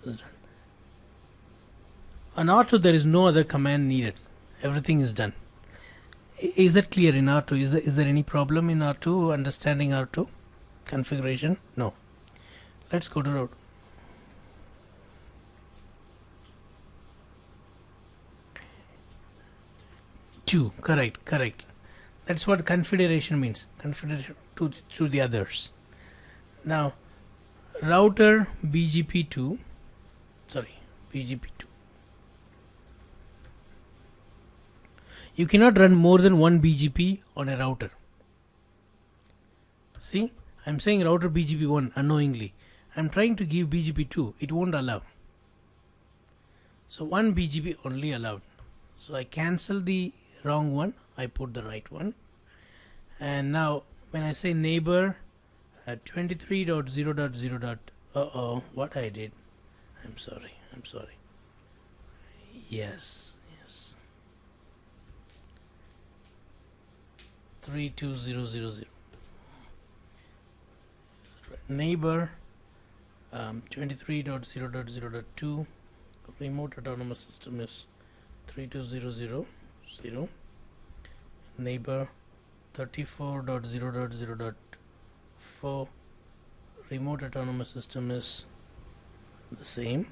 This is done. On R2 there is no other command needed. Everything is done. Is that clear in R2? Is there any problem in R2 understanding R2 configuration? No. Let's go to route. Two, correct. That's what confederation means. Confederation to the others. Now, router BGP2. You cannot run more than one BGP on a router. See, I'm saying router BGP1 unknowingly. I'm trying to give BGP2. It won't allow. So one BGP only allowed. So I cancel the wrong one. I put the right one. And now when I say neighbor 23.0.0. What I did. I'm sorry. Yes. 32000. Neighbor 23.0.0.2 remote autonomous system is 32000. Neighbor 34.0.0.4 remote autonomous system is the same.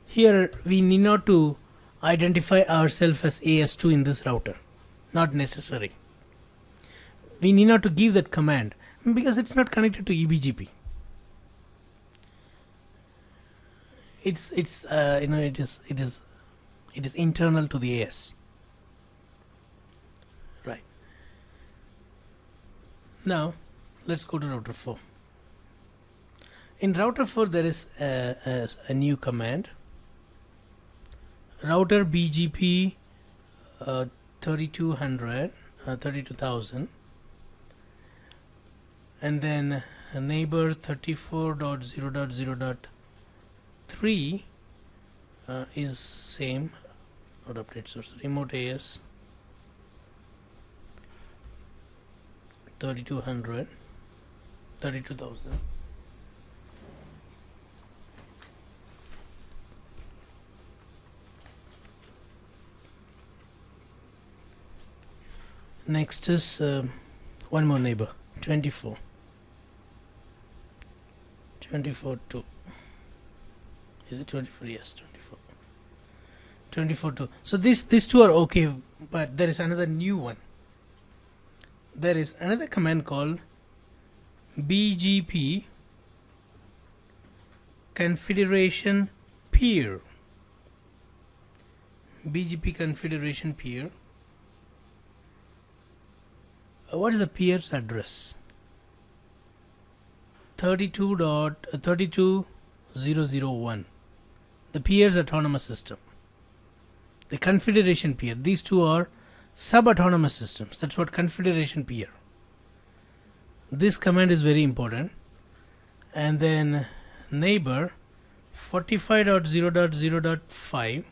Here we need not to identify ourselves as AS2 in this router, not necessary. We need not to give that command because it's not connected to IBGP. It is internal to the AS. Right. Now let's go to router 4. In router 4 there is a new command, router BGP 32,000 and then neighbor 34.0.0.3 is same, not update source, remote AS 32,000. Next is one more neighbor, 24.2. Is it 24? Yes, 24.2. So these two are okay, but there is another new one. There is another command called BGP Confederation peer. BGP Confederation peer. What is the peer's address? 32.32.001. The peer's autonomous system. The Confederation peer. These two are sub-autonomous systems. That's what Confederation peer. This command is very important. And then neighbor 45.0.0.5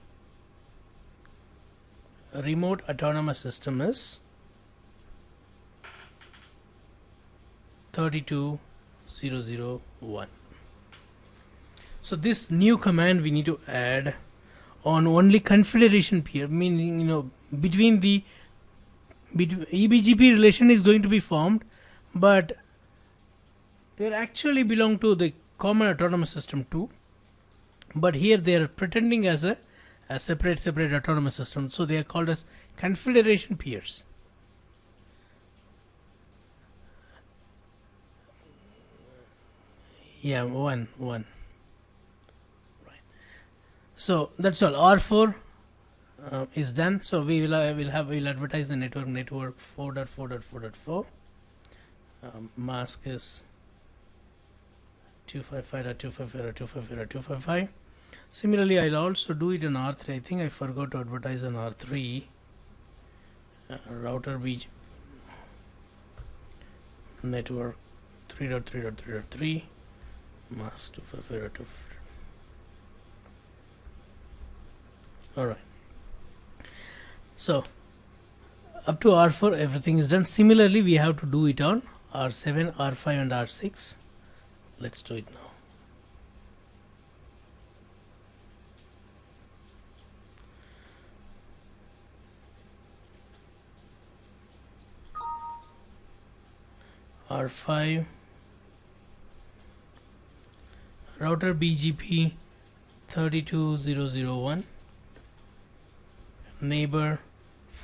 remote autonomous system is 32.0.0.1. So this new command we need to add on only Confederation peer, meaning between the IBGP relation is going to be formed, but they actually belong to the common autonomous system too. But here they are pretending as a separate autonomous system, so they are called as Confederation peers. Yeah, one. Right. So that's all. R4 is done. So we'll advertise the network 4.4.4.4. Mask is 255.255.255.255. Similarly, I'll also do it in R3. I think I forgot to advertise on R3. Router BGP network 3.3.3.3. Mask 255.255. Alright. So up to R4 everything is done. Similarly, we have to do it on R7, R5 and R6. Let's do it now. R5 router BGP 32.0.0.1 neighbor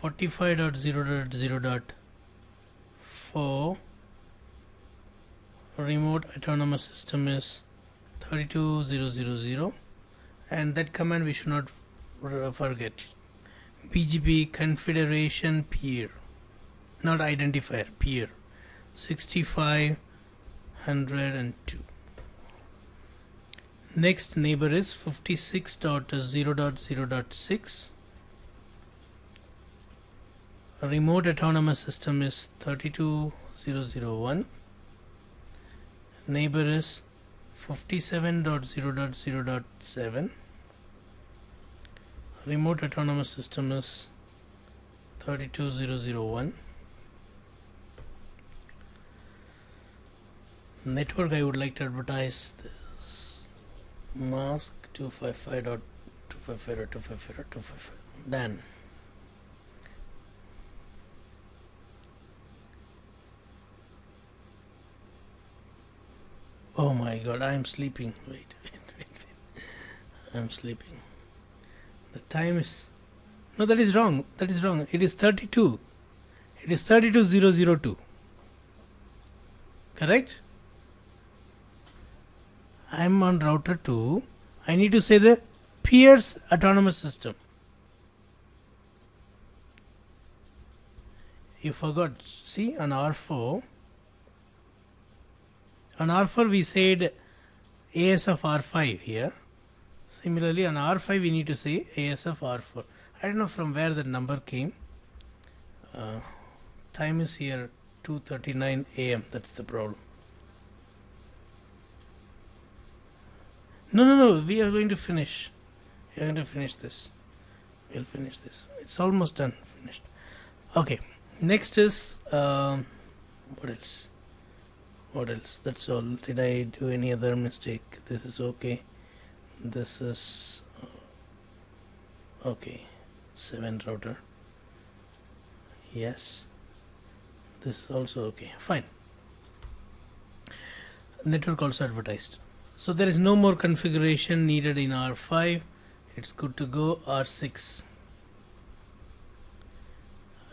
45.0.0.4 remote autonomous system is 32.0.0.0, and that command we should not forget. BGP Confederation peer, not identifier, peer 6502. Next neighbor is 56.0.0.6. Remote autonomous system is 32.0.0.1. Neighbor is 57.0.0.7. Remote autonomous system is 32.0.0.1. Network I would like to advertise this mask 255.255.255.255. Done. Oh my god, I am sleeping. Wait. I'm sleeping. The time is... No, that is wrong. That is wrong. It is 32. It is 32002. Correct? I'm on router 2. I need to say the peers autonomous system. You forgot. See, on R4. On R4 we said AS of R5 here. Similarly on R5 we need to say AS of R4. I don't know from where the number came. Time is here 2:39 AM. That's the problem. No. We are going to finish. We are going to finish this. We'll finish this. It's almost done. Finished. Okay. Next is what else? What else? That's all. Did I do any other mistake? This is okay. This is okay. 7 router. Yes. This is also okay. Fine. Network also advertised. So there is no more configuration needed in R5. It's good to go. R6.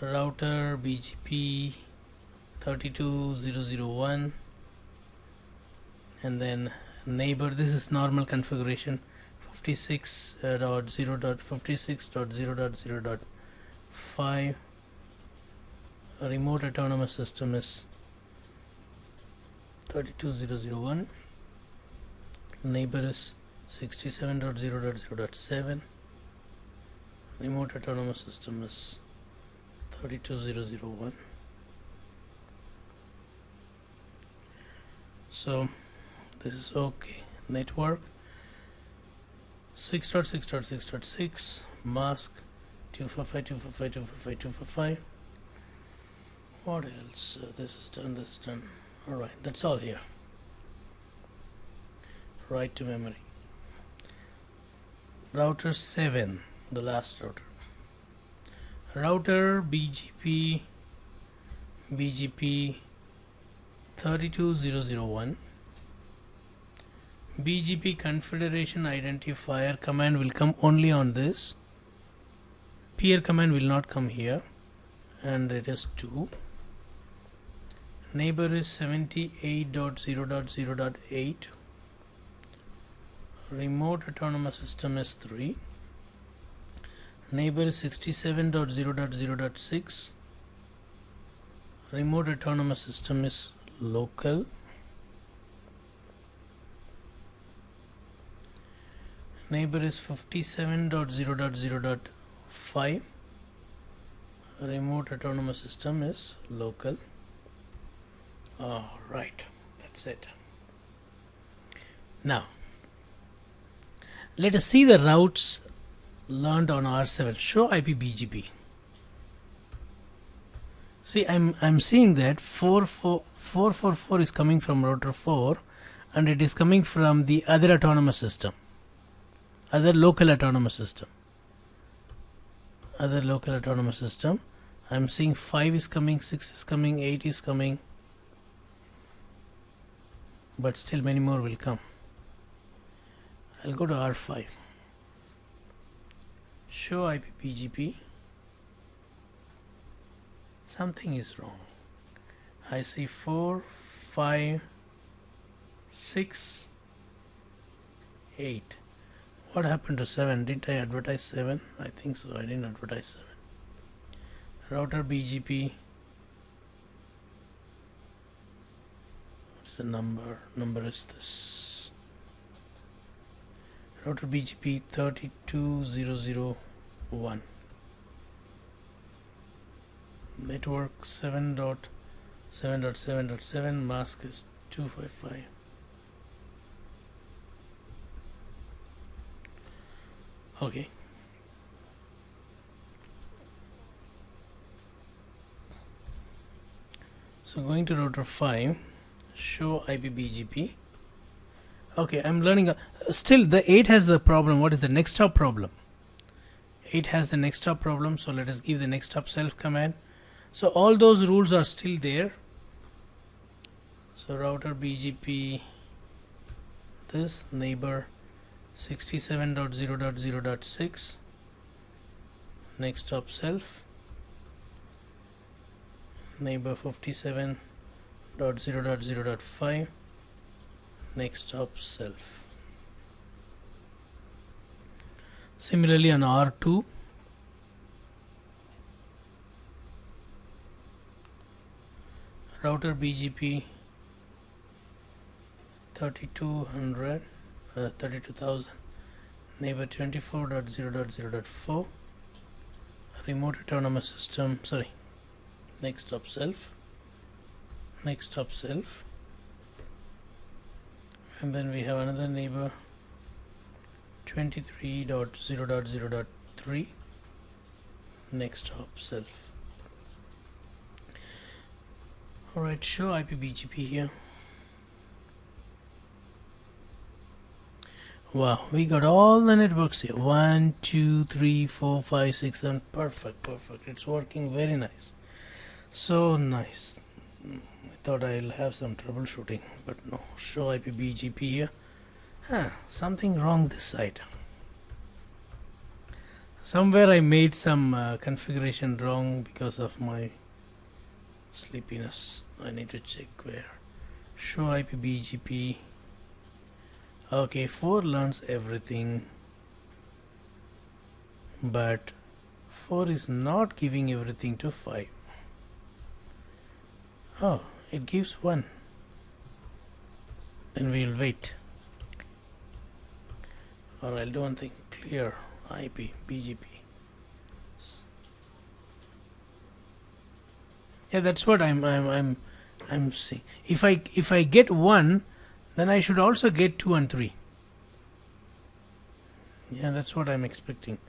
Router BGP 32001, and then neighbor. This is normal configuration 56.0.56.0.0.5. Remote autonomous system is 32001. Neighbor is 67.0.0.7. Remote autonomous system is 32001. So this is okay. Network 6.6.6.6 mask 245.245.245.245. What else? This is done. This is done. All right, that's all here. Write to memory. Router 7, the last router. Router BGP 32001. BGP Confederation identifier command will come only on this. Peer command will not come here, and it is 2. Neighbor is 78.0.0.8. Remote autonomous system is 3. Neighbor is 67.0.0.6. Remote autonomous system is local. Neighbor is 57.0.0.5. Remote autonomous system is local. All right, that's it. Now let us see the routes learned on R7. Show IP BGP. See, I'm seeing that 444 is coming from router 4, and it is coming from the other autonomous system, other local autonomous system. Other local autonomous system. I'm seeing 5 is coming, 6 is coming, 8 is coming, but still many more will come. I'll go to R5. Show IP BGP. Something is wrong. I see 4, 5, 6, 8. What happened to 7? Did I advertise 7? I think so. I didn't advertise 7. Router BGP. What's the number? Number is this. Router BGP 32001. Network 7.7.7.7. Mask is 255. Okay. So going to router 5, show IP BGP. Okay, I'm learning. Still, the 8 has the problem. What is the next hop problem? 8 has the next hop problem. So let us give the next hop self command. So all those rules are still there. So router BGP this neighbor 67.0.0.6, next hop self, neighbor 57.0.0.5, next hop self. Similarly on R2, router BGP 32,000, neighbor 24.0.0.4, remote autonomous system, sorry, next hop self, next hop self, and then we have another neighbor 23.0.0.3, next hop self. Alright, show IPBGP here. Wow, we got all the networks here. 1, 2, 3, 4, 5, 6, 7. Perfect. It's working very nice. So nice. I thought I'll have some troubleshooting, but no. Show IPBGP here. Something wrong this side. Somewhere I made some configuration wrong because of my sleepiness. I need to check where. Show IPBGP. Okay, 4 learns everything, but 4 is not giving everything to 5. Oh, it gives 1. Then we'll wait. Or I'll do one thing. Clear IP BGP. Yeah, that's what I'm seeing. If I get 1, then I should also get 2 and 3. Yeah, that's what I'm expecting.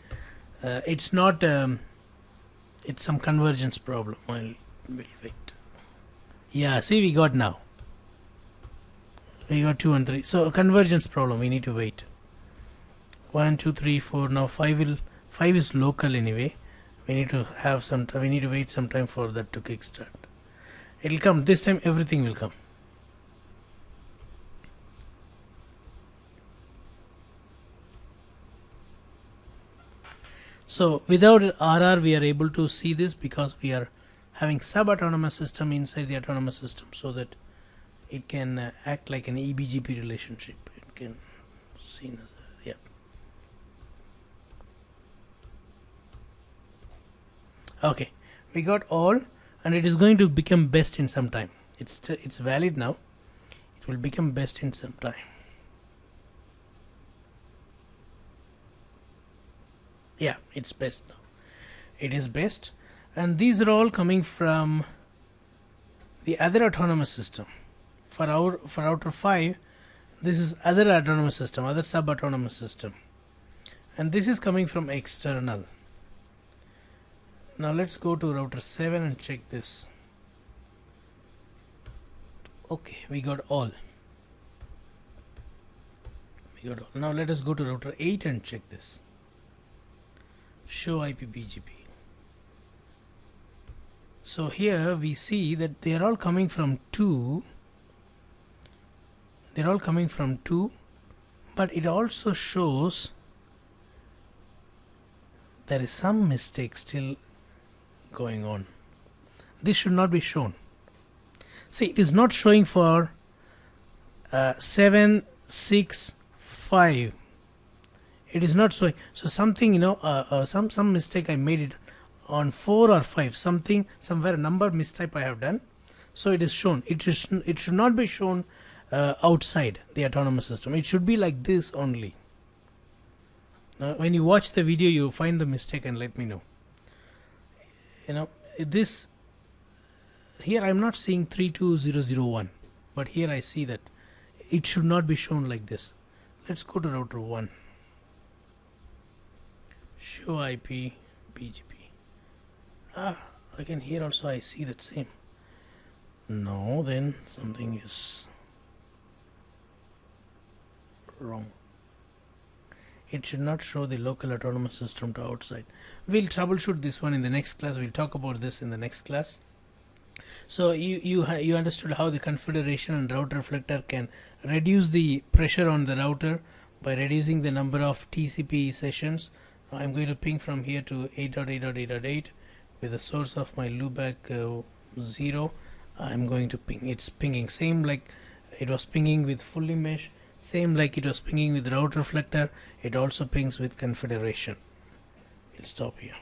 It's not. It's some convergence problem. We'll wait. Yeah, see, we got now. We got 2 and 3. So a convergence problem. We need to wait. 1, 2, 3, 4. Now 5 is local anyway. We need to have some. We need to wait some time for that to kickstart. It'll come this time. Everything will come. So without RR we are able to see this because we are having sub-autonomous system inside the autonomous system, so that it can act like an IBGP relationship. It can seen as yeah. Okay, we got all, and it is going to become best in some time. It's valid now. It will become best in some time. Yeah, it's best now. It is best, and these are all coming from the other autonomous system. For router 5, this is other autonomous system, other sub-autonomous system, and this is coming from external. Now let's go to router 7 and check this. Okay, we got all. Now let us go to router 8 and check this. Show IPBGP. So here we see that they are all coming from 2. They're all coming from 2, but it also shows there is some mistake still going on. This should not be shown. See, it is not showing for 7, 6, 5. It is not showing. So something, some mistake I made it on 4 or 5. Somewhere number mistype I have done. So it is shown. It should not be shown outside the autonomous system. It should be like this only. When you watch the video, you find the mistake and let me know. This here I'm not seeing 32001, but here I see that it should not be shown like this. Let's go to router 1. Show IP BGP. Again here also I see that same. No, then something is wrong. It should not show the local autonomous system to outside. We'll troubleshoot this one in the next class. We'll talk about this in the next class. So you understood how the configuration and router reflector can reduce the pressure on the router by reducing the number of TCP sessions. I'm going to ping from here to 8.8.8.8 with the source of my loopback 0. I'm going to ping. It's pinging same like it was pinging with fully mesh, same like it was pinging with router reflector. It also pings with confederation. We'll stop here.